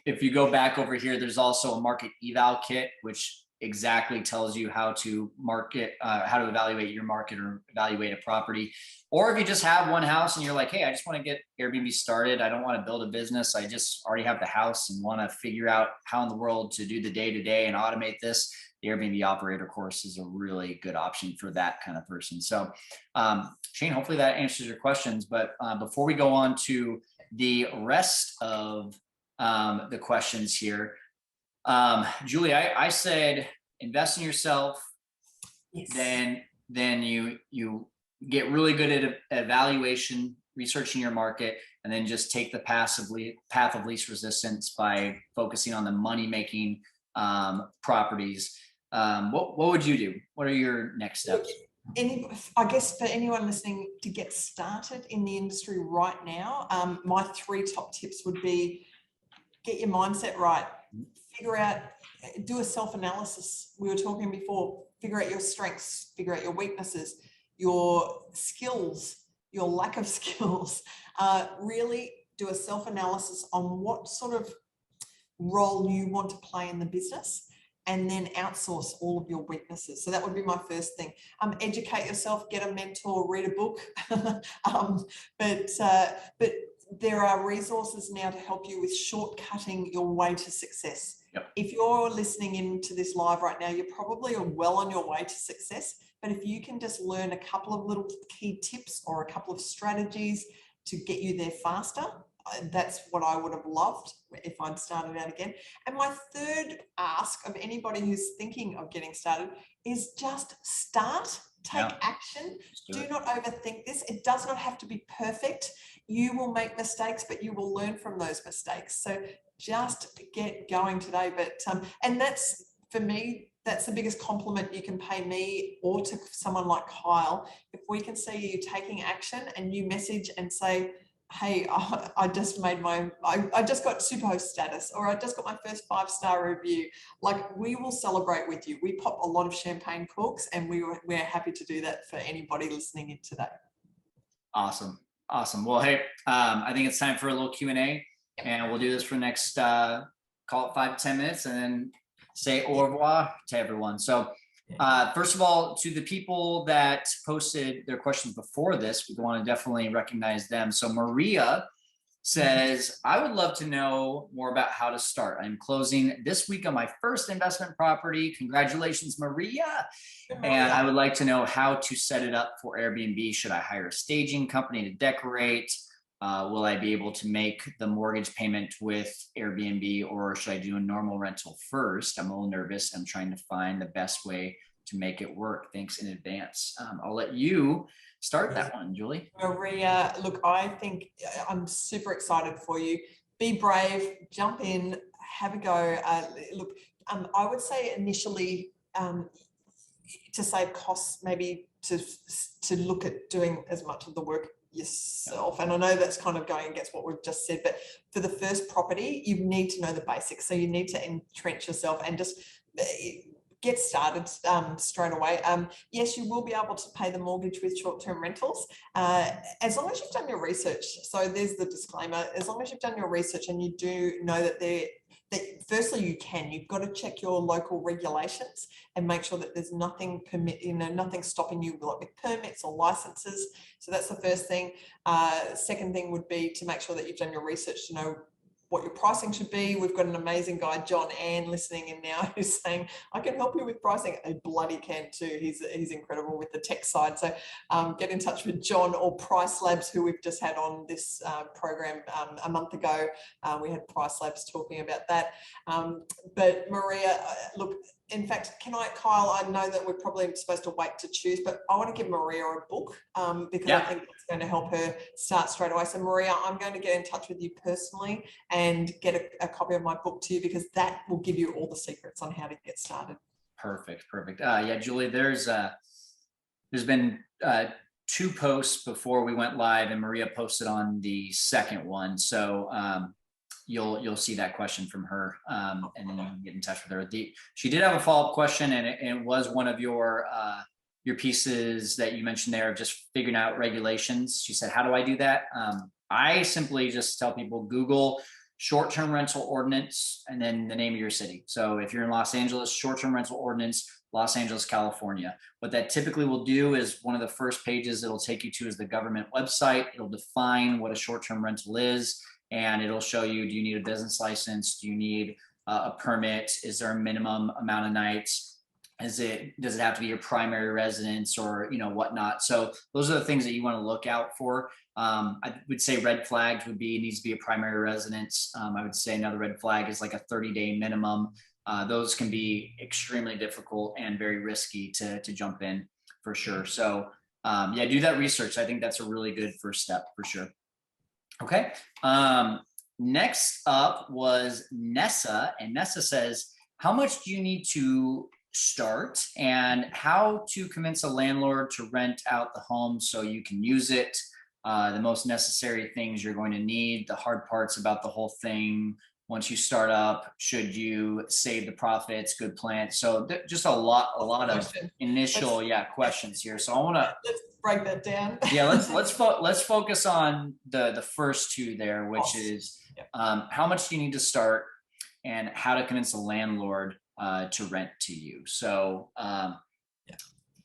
If you go back over here, there's also a market eval kit, which exactly tells you how to market, how to evaluate your market or evaluate a property. Or if you just have one house and you're like, hey, I just want to get Airbnb started. I don't want to build a business. I just already have the house and want to figure out how in the world to do the day-to-day and automate this. The Airbnb operator course is a really good option for that kind of person. So Shane, hopefully that answers your questions. But before we go on to the rest of the questions here, Julie, I said, invest in yourself. Yes. Then you get really good at evaluation, researching your market, and then just take the path of least resistance by focusing on the money-making properties. What would you do? What are your next steps? I guess for anyone listening to get started in the industry right now, my 3 top tips would be: get your mindset right. Figure out, do a self-analysis. We were talking before, figure out your strengths, figure out your weaknesses, your skills, your lack of skills. Really do a self-analysis on what sort of role you want to play in the business, and then outsource all of your weaknesses. So that would be my first thing. Educate yourself, get a mentor, read a book. But there are resources now to help you with shortcutting your way to success. Yep. If you're listening into this live right now, you're probably well on your way to success. But if you can just learn a couple of little key tips or a couple of strategies to get you there faster, that's what I would have loved if I'd started out again. And my third ask of anybody who's thinking of getting started is just start, take action. Do not overthink this. It does not have to be perfect. You will make mistakes, but you will learn from those mistakes. So just get going today. But and that's, for me, that's the biggest compliment you can pay me or to someone like Kyle. If we can see you taking action and you message and say, hey, I just made I just got superhost status, or I just got my first 5-star review. Like, we will celebrate with you. We pop a lot of champagne corks, and we're happy to do that for anybody listening in today. Awesome. Awesome. Well, hey, I think it's time for a little Q&A, and we'll do this for the next, call it 5 to 10 minutes, and then say au revoir to everyone. So first of all, to the people that posted their questions before this, we want to definitely recognize them. So Maria says, I would love to know more about how to start. I'm closing this week on my first investment property. Congratulations, Maria. And I would like to know how to set it up for Airbnb. Should I hire a staging company to decorate? Will I be able to make the mortgage payment with Airbnb, or should I do a normal rental first? I'm a little nervous. I'm trying to find the best way to make it work. Thanks in advance. I'll let you start that one, Julie. Maria, look, I think I'm super excited for you. Be brave, jump in, have a go. Look, I would say initially, to save costs, maybe to look at doing as much of the work yourself. And I know that's kind of going against what we've just said, but for the first property, you need to know the basics. So you need to entrench yourself and just get started straight away. Yes, you will be able to pay the mortgage with short-term rentals, as long as you've done your research. So there's the disclaimer: as long as you've done your research and you do know that firstly, you've got to check your local regulations and make sure that there's nothing nothing stopping you with permits or licenses. So that's the first thing. Second thing would be to make sure that you've done your research to know what your pricing should be. We've got an amazing guy, John Ann, listening in now, who's saying, I can help you with pricing. I bloody can too. He's incredible with the tech side. So get in touch with John or Price Labs, who we've just had on this program a month ago. We had Price Labs talking about that. But Maria, look, in fact, Kyle, I know that we're probably supposed to wait to choose, but I want to give Maria a book because I think it's going to help her start straight away. So Maria, I'm going to get in touch with you personally and get a copy of my book to you, because that will give you all the secrets on how to get started. Perfect. Yeah, Julie, there's been 2 posts before we went live, and Maria posted on the second one. So you'll see that question from her, and then you can get in touch with her. She did have a follow-up question, and it was one of your pieces that you mentioned there, just figuring out regulations. She said, how do I do that? I simply just tell people, Google short-term rental ordinance and then the name of your city. So if you're in Los Angeles, short-term rental ordinance, Los Angeles, California. What that typically will do is one of the first pages it'll take you to is the government website. It'll define what a short-term rental is, and it'll show you, do you need a business license? Do you need a permit? Is there a minimum amount of nights? Does it have to be your primary residence, or whatnot? So those are the things that you want to look out for. I would say red flags would be, it needs to be a primary residence. I would say another red flag is like a 30-day minimum. Those can be extremely difficult and very risky to jump in, for sure. So yeah, do that research. I think that's a really good first step, for sure. Okay. Next up was Nessa, and Nessa says, how much do you need to start, and how to convince a landlord to rent out the home so you can use it? The most necessary things you're going to need, the hard parts about the whole thing. Once you start up, should you save the profits? Good plan. So just a lot of initial questions here. So I want to break that down. Yeah, let's focus on the first 2 there, which is how much do you need to start, and how to convince a landlord to rent to you. So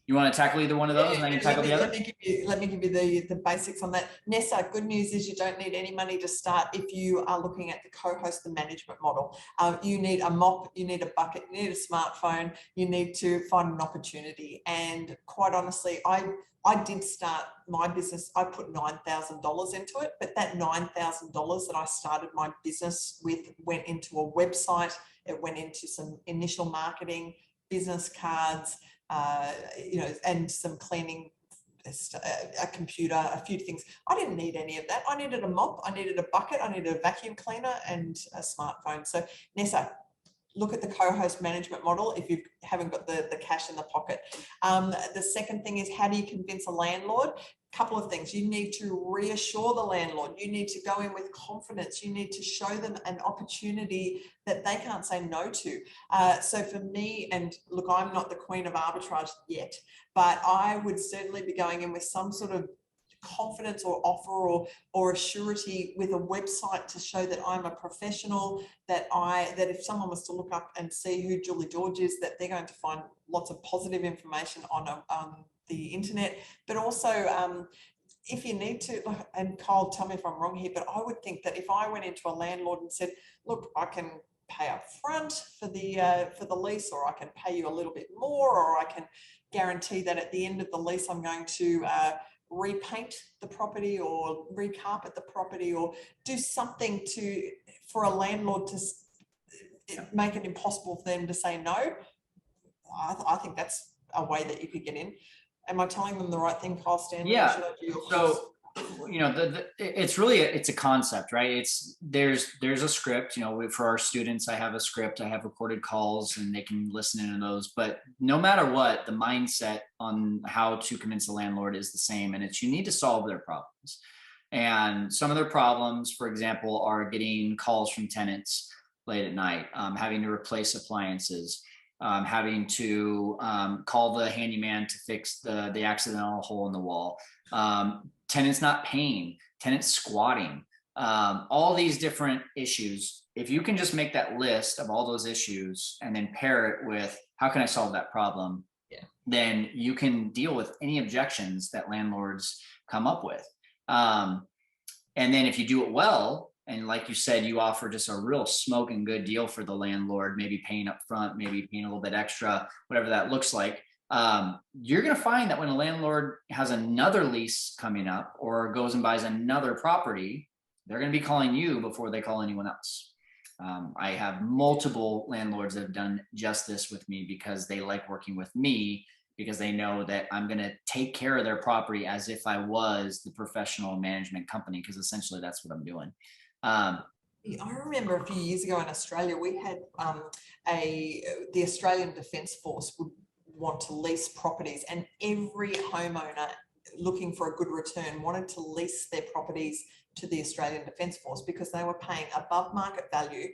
you You want to tackle either one of those, and I can tackle the other? Let me give you the basics on that. Nessa, good news is you don't need any money to start if you are looking at the co-host the management model. You need a mop, you need a bucket, you need a smartphone, you need to find an opportunity. And quite honestly, I did start my business. I put $9,000 into it, but that $9,000 that I started my business with went into a website. It went into some initial marketing, business cards, and some cleaning, a computer, a few things. I didn't need any of that. I needed a mop, I needed a bucket, I needed a vacuum cleaner and a smartphone. So Nessa, look at the co-host management model if you haven't got the cash in the pocket. The second thing is, how do you convince a landlord? Couple of things. You need to reassure the landlord. You need to go in with confidence. You need to show them an opportunity that they can't say no to. So for me, and look, I'm not the queen of arbitrage yet, but I would certainly be going in with some sort of confidence or offer or a surety with a website to show that I'm a professional, that if someone was to look up and see who Julie George is, that they're going to find lots of positive information on the internet. But also if you need to, and Kyle, tell me if I'm wrong here, but I would think that if I went into a landlord and said, look, I can pay up front for the lease, or I can pay you a little bit more, or I can guarantee that at the end of the lease I'm going to repaint the property or recarpet the property, or do something for a landlord to make it impossible for them to say no. I think that's a way that you could get in. Am I telling them the right thing, Kyle Stanley? Yeah. So, it's a concept, right? There's a script, for our students, I have a script, I have recorded calls and they can listen in those, but no matter what, the mindset on how to convince a landlord is the same. And you need to solve their problems. And some of their problems, for example, are getting calls from tenants late at night, having to replace appliances, having to call the handyman to fix the accidental hole in the wall, tenants not paying, tenants squatting, all these different issues. If you can just make that list of all those issues and then pair it with how can I solve that problem, then you can deal with any objections that landlords come up with. And then if you do it well, and like you said, you offer just a real smoking good deal for the landlord, maybe paying up front, maybe paying a little bit extra, whatever that looks like. You're going to find that when a landlord has another lease coming up or goes and buys another property, they're going to be calling you before they call anyone else. I have multiple landlords that have done just this with me because they like working with me, because they know that I'm going to take care of their property as if I was the professional management company, because essentially that's what I'm doing. I remember a few years ago in Australia, we had the Australian Defence Force would want to lease properties, and every homeowner looking for a good return wanted to lease their properties to the Australian Defence Force because they were paying above market value.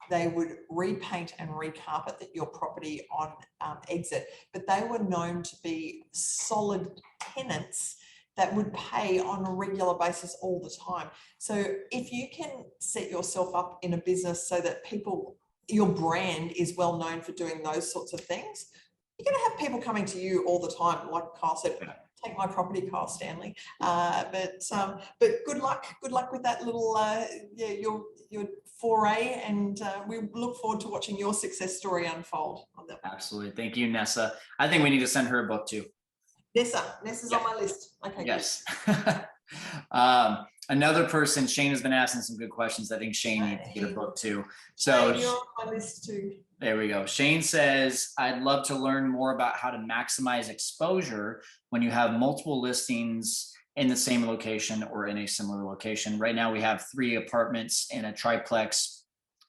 They would repaint and recarpet your property on exit, but they were known to be solid tenants that would pay on a regular basis all the time. So if you can set yourself up in a business so that your brand is well known for doing those sorts of things, you're going to have people coming to you all the time. Like Kyle said, take my property, Kyle Stanley. But good luck with that little your foray, and we look forward to watching your success story unfold on that. Absolutely, thank you, Nessa. I think we need to send her a book too. Nessa's on my list. Okay. Yes. Another person, Shane has been asking some good questions. I think Shane needs to get a book too. So you're on my list too. There we go. Shane says, I'd love to learn more about how to maximize exposure when you have multiple listings in the same location or in a similar location. Right now we have 3 apartments in a triplex,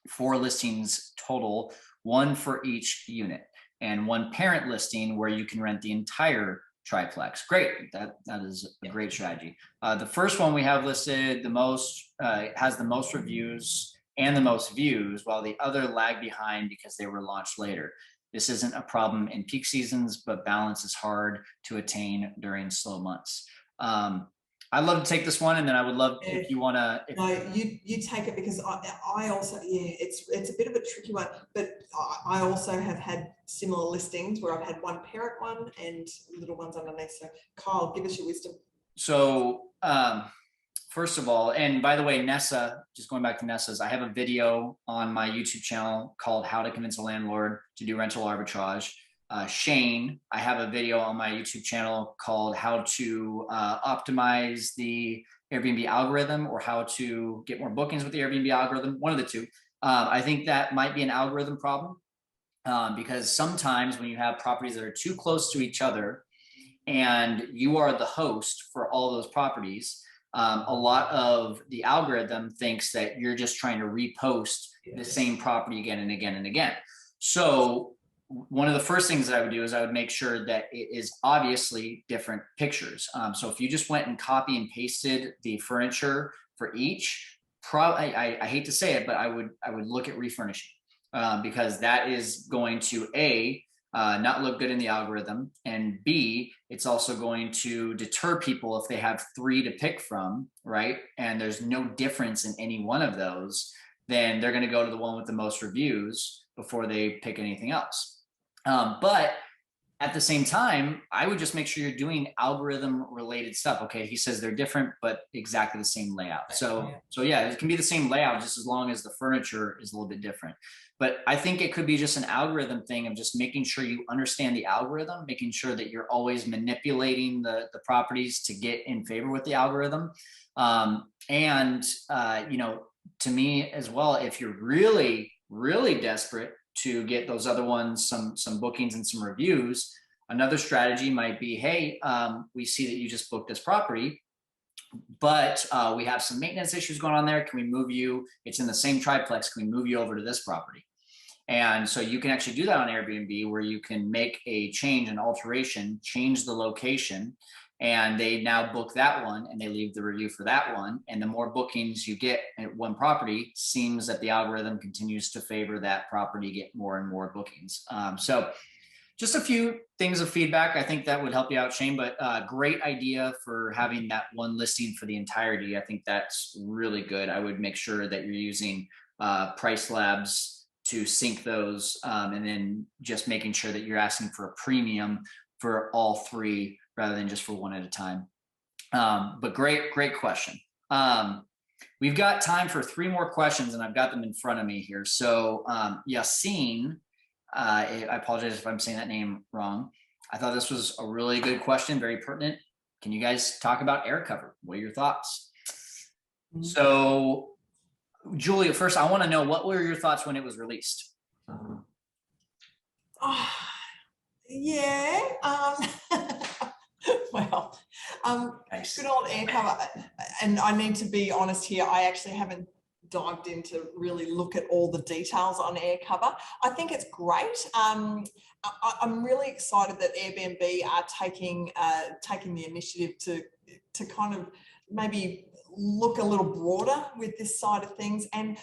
4 listings total, 1 for each unit, and 1 parent listing where you can rent the entire triplex. Great. That is a great strategy. The first one we have listed the most, has the most reviews and the most views, while the other lag behind because they were launched later. This isn't a problem in peak seasons, but balance is hard to attain during slow months. I'd love to take this one, and then I would love Yeah. if you want to. No, you take it, because I also, yeah, it's a bit of a tricky one, but I also have had similar listings where I've had one parent one and little ones underneath. So Kyle, give us your wisdom. So first of all, and by the way, Nessa, just going back to Nessa's, I have a video on my YouTube channel called How to Convince a Landlord to Do Rental Arbitrage. Shane, I have a video on my YouTube channel called How to Optimize the Airbnb Algorithm, or How to Get More Bookings with the Airbnb Algorithm, one of the two. I think that might be an algorithm problem, because sometimes when you have properties that are too close to each other and you are the host for all those properties, a lot of the algorithm thinks that you're just trying to repost the same property again and again and again. So one of the first things that I would do is I would make sure that it is obviously different pictures. So if you just went and copy and pasted the furniture for each, probably, I hate to say it, but I would look at refurnishing, because that is going to not look good in the algorithm, and B, it's also going to deter people if they have 3 to pick from, right? And there's no difference in any one of those, then they're going to go to the one with the most reviews before they pick anything else. But at the same time, I would just make sure you're doing algorithm related stuff. Okay, he says they're different, but exactly the same layout. So yeah, it can be the same layout just as long as the furniture is a little bit different. But I think it could be just an algorithm thing of just making sure you understand the algorithm, making sure that you're always manipulating the properties to get in favor with the algorithm. You know, to me as well, if you're really, really desperate to get those other ones some bookings and some reviews, another strategy might be, hey, we see that you just booked this property, but we have some maintenance issues going on there. Can we move you? It's in the same triplex. Can we move you over to this property? And so you can actually do that on Airbnb, where you can make a change, an alteration, change the location, and they now book that one and they leave the review for that one. And the more bookings you get at one property, seems that the algorithm continues to favor that property, get more and more bookings. So just a few things of feedback. I think that would help you out, Shane, but great idea for having that one listing for the entirety. I think that's really good. I would make sure that you're using Price Labs to sync those, and then just making sure that you're asking for a premium for all 3 rather than just for one at a time. But great question. We've got time for 3 more questions, and I've got them in front of me here. So Yassine, I apologize if I'm saying that name wrong. I thought this was a really good question, very pertinent. Can you guys talk about air cover? What are your thoughts? So Julia, first, I want to know, what were your thoughts when it was released? Yeah. Well, Nice. Good old air cover. And I need to be honest here, I actually haven't dived in to really look at all the details on air cover. I think it's great. I'm really excited that Airbnb are taking the initiative to kind of maybe look a little broader with this side of things. And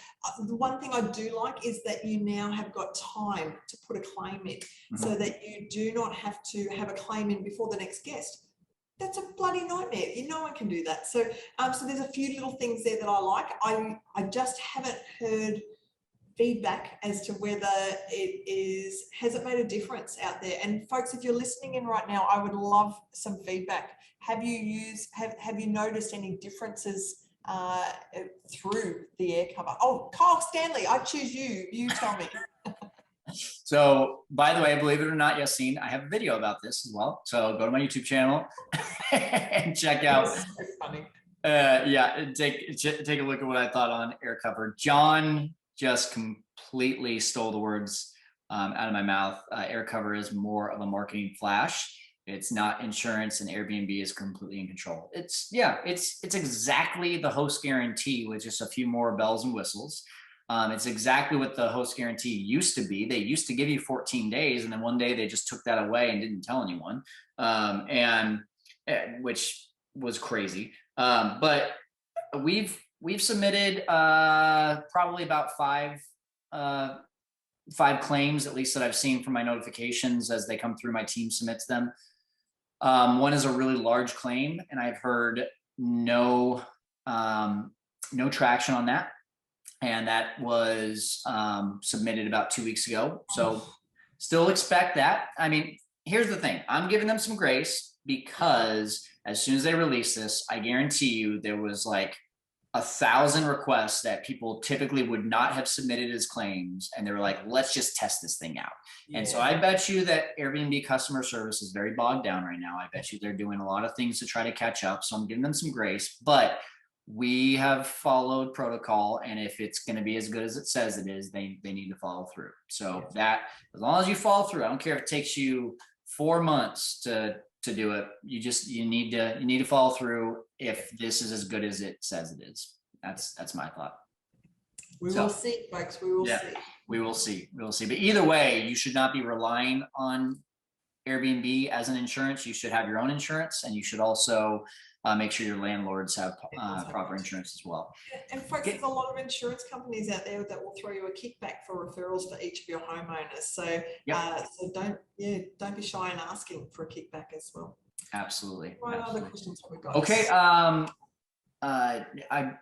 the one thing I do like is that you now have got time to put a claim in, so that you do not have to have a claim in before the next guest. That's a bloody nightmare. No one can do that. So so there's a few little things there that I like. I just haven't heard feedback as to whether has it made a difference out there. And folks, if you're listening in right now, I would love some feedback. Have you noticed any differences through the air cover? Oh, Kyle Stanley, I choose you. You tell me. So, by the way, believe it or not, Yassine, I have a video about this as well. So go to my YouTube channel and check out. That's so funny. Yeah, take a look at what I thought on air cover. John just completely stole the words out of my mouth. Air cover is more of a marketing flash. It's not insurance, and Airbnb is completely in control. It's exactly the host guarantee with just a few more bells and whistles. It's exactly what the host guarantee used to be. They used to give you 14 days, and then one day they just took that away and didn't tell anyone, which was crazy. But we've submitted probably about five claims, at least that I've seen from my notifications as they come through. My team submits them. One is a really large claim, and I've heard no no traction on that, and that was submitted about 2 weeks ago. So still expect that. I mean, here's the thing, I'm giving them some grace because as soon as they release this, I guarantee you there was like 1,000 requests that people typically would not have submitted as claims, and they were like, let's just test this thing out. Yeah. And so I bet you that Airbnb customer service is very bogged down right now. I bet you they're doing a lot of things to try to catch up, so I'm giving them some grace, but we have followed protocol, and if it's going to be as good as it says it is, they need to follow through. So that, as long as you follow through, I don't care if it takes you 4 months to do it, you need to follow through if this is as good as it says it is. That's my thought. We will see, folks. We will see. We will see. But either way, you should not be relying on Airbnb as an insurance. You should have your own insurance, and you should also make sure your landlords have proper insurance as well. And folks, there's a lot of insurance companies out there that will throw you a kickback for referrals for each of your homeowners. So, so don't be shy in asking for a kickback as well. Absolutely. What other questions have we got? Okay. I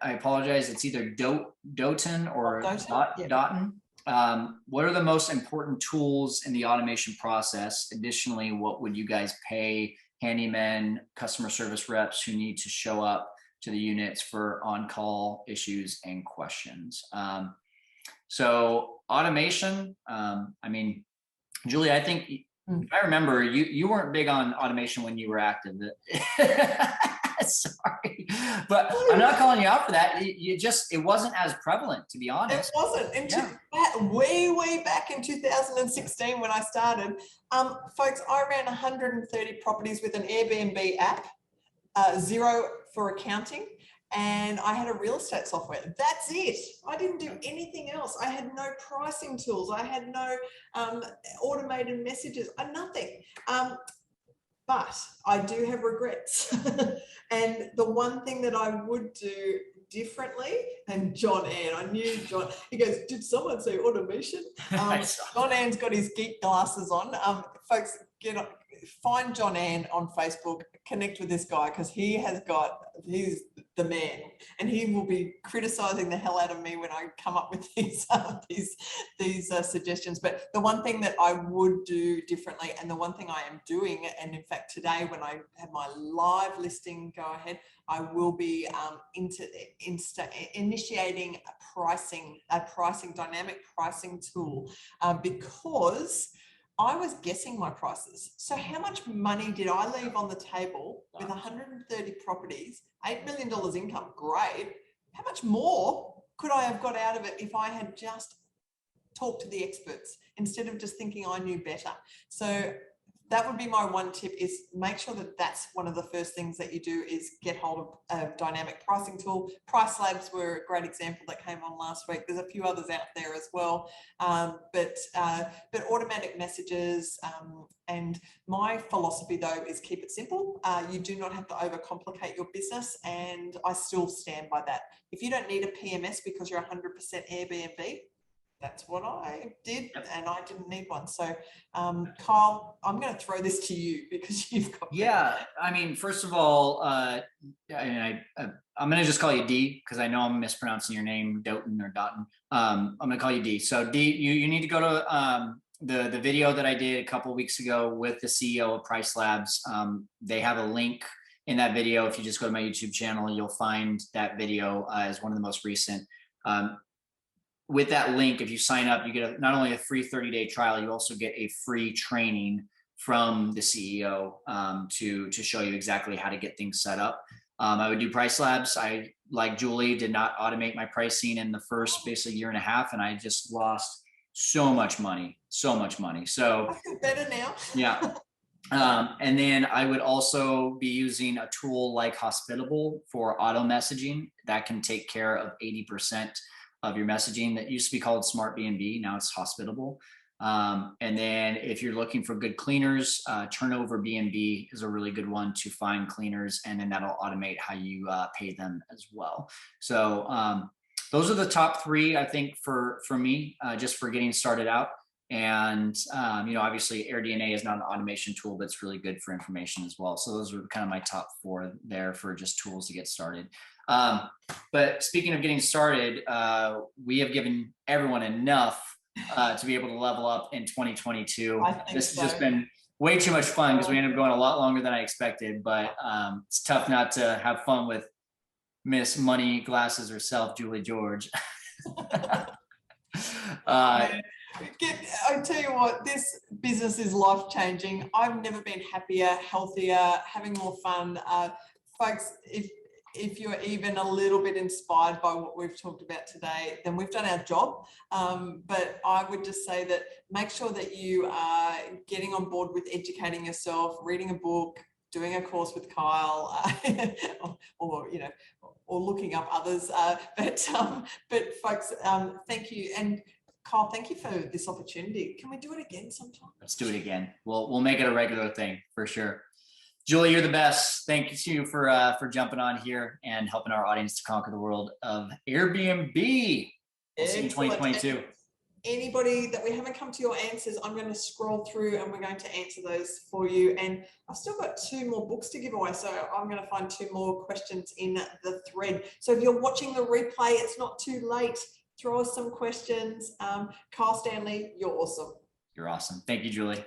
apologize. It's either Doughton or Doughton. What are the most important tools in the automation process? Additionally, what would you guys pay handymen, customer service reps who need to show up to the units for on-call issues and questions? So automation, I mean, Julie, I think if I remember, you weren't big on automation when you were active. Sorry, but I'm not calling you out for that. It wasn't as prevalent, to be honest. It wasn't. Way back in 2016 when I started, folks, I ran 130 properties with an Airbnb app, 0 for accounting, and I had a real estate software. That's it. I didn't do anything else. I had no pricing tools. I had no automated messages, nothing. But I do have regrets. And the one thing that I would do differently, and John Ann, I knew John, he goes, did someone say automation? John Ann's got his geek glasses on. Folks, find John Ann on Facebook, connect with this guy, because he's the man, and he will be criticizing the hell out of me when I come up with these suggestions. But the one thing that I would do differently, and the one thing I am doing, and in fact today when I have my live listing go ahead, I will be initiating a dynamic pricing tool, because I was guessing my prices. So how much money did I leave on the table with 130 properties, $8 million income? Great. How much more could I have got out of it if I had just talked to the experts instead of just thinking I knew better? So that would be my one tip, is make sure that that's one of the first things that you do, is get hold of a dynamic pricing tool. Price Labs were a great example that came on last week. There's a few others out there as well, but automatic messages. And my philosophy though is keep it simple. You do not have to overcomplicate your business, and I still stand by that. If you don't need a PMS because you're 100% Airbnb, that's what I did, and I didn't need one. So, Kyle, I'm going to throw this to you because you've got. Yeah, I mean, first of all, I'm going to just call you D, because I know I'm mispronouncing your name, Doughton or Doughton. I'm going to call you D. So D, you need to go to the video that I did a couple of weeks ago with the CEO of Price Labs. They have a link in that video. If you just go to my YouTube channel, you'll find that video as one of the most recent. With that link, if you sign up, you get not only a free 30-day trial, you also get a free training from the CEO to show you exactly how to get things set up. I would do Price Labs. I, like Julie, did not automate my pricing in the first basically year and a half, and I just lost so much money. So I feel better now. Yeah. And then I would also be using a tool like Hospitable for auto messaging that can take care of 80% of your messaging. That used to be called Smart B&B. Now it's Hospitable. And then if you're looking for good cleaners, Turnover B&B is a really good one to find cleaners, and then that'll automate how you pay them as well. So those are the top 3, I think, for me, just for getting started out. And, obviously AirDNA is not an automation tool, but it's really good for information as well. So those are kind of my top 4 there for just tools to get started. But speaking of getting started, we have given everyone enough to be able to level up in 2022. This has just been way too much fun because we ended up going a lot longer than I expected, but it's tough not to have fun with Miss Money Glasses herself, Julie George. I tell you what, this business is life-changing. I've never been happier, healthier, having more fun. Folks, if you're even a little bit inspired by what we've talked about today, then we've done our job. But I would just say that make sure that you are getting on board with educating yourself, reading a book, doing a course with Kyle, or looking up others. But folks, thank you. And Kyle, thank you for this opportunity. Can we do it again sometime? Let's do it again. We'll make it a regular thing for sure. Julie, you're the best. Thank you for jumping on here and helping our audience to conquer the world of Airbnb. We'll see you in 2022. Anybody that we haven't come to your answers, I'm going to scroll through and we're going to answer those for you. And I've still got 2 more books to give away. So I'm going to find 2 more questions in the thread. So if you're watching the replay, it's not too late. Throw us some questions. Kyle Stanley, you're awesome. You're awesome. Thank you, Julie.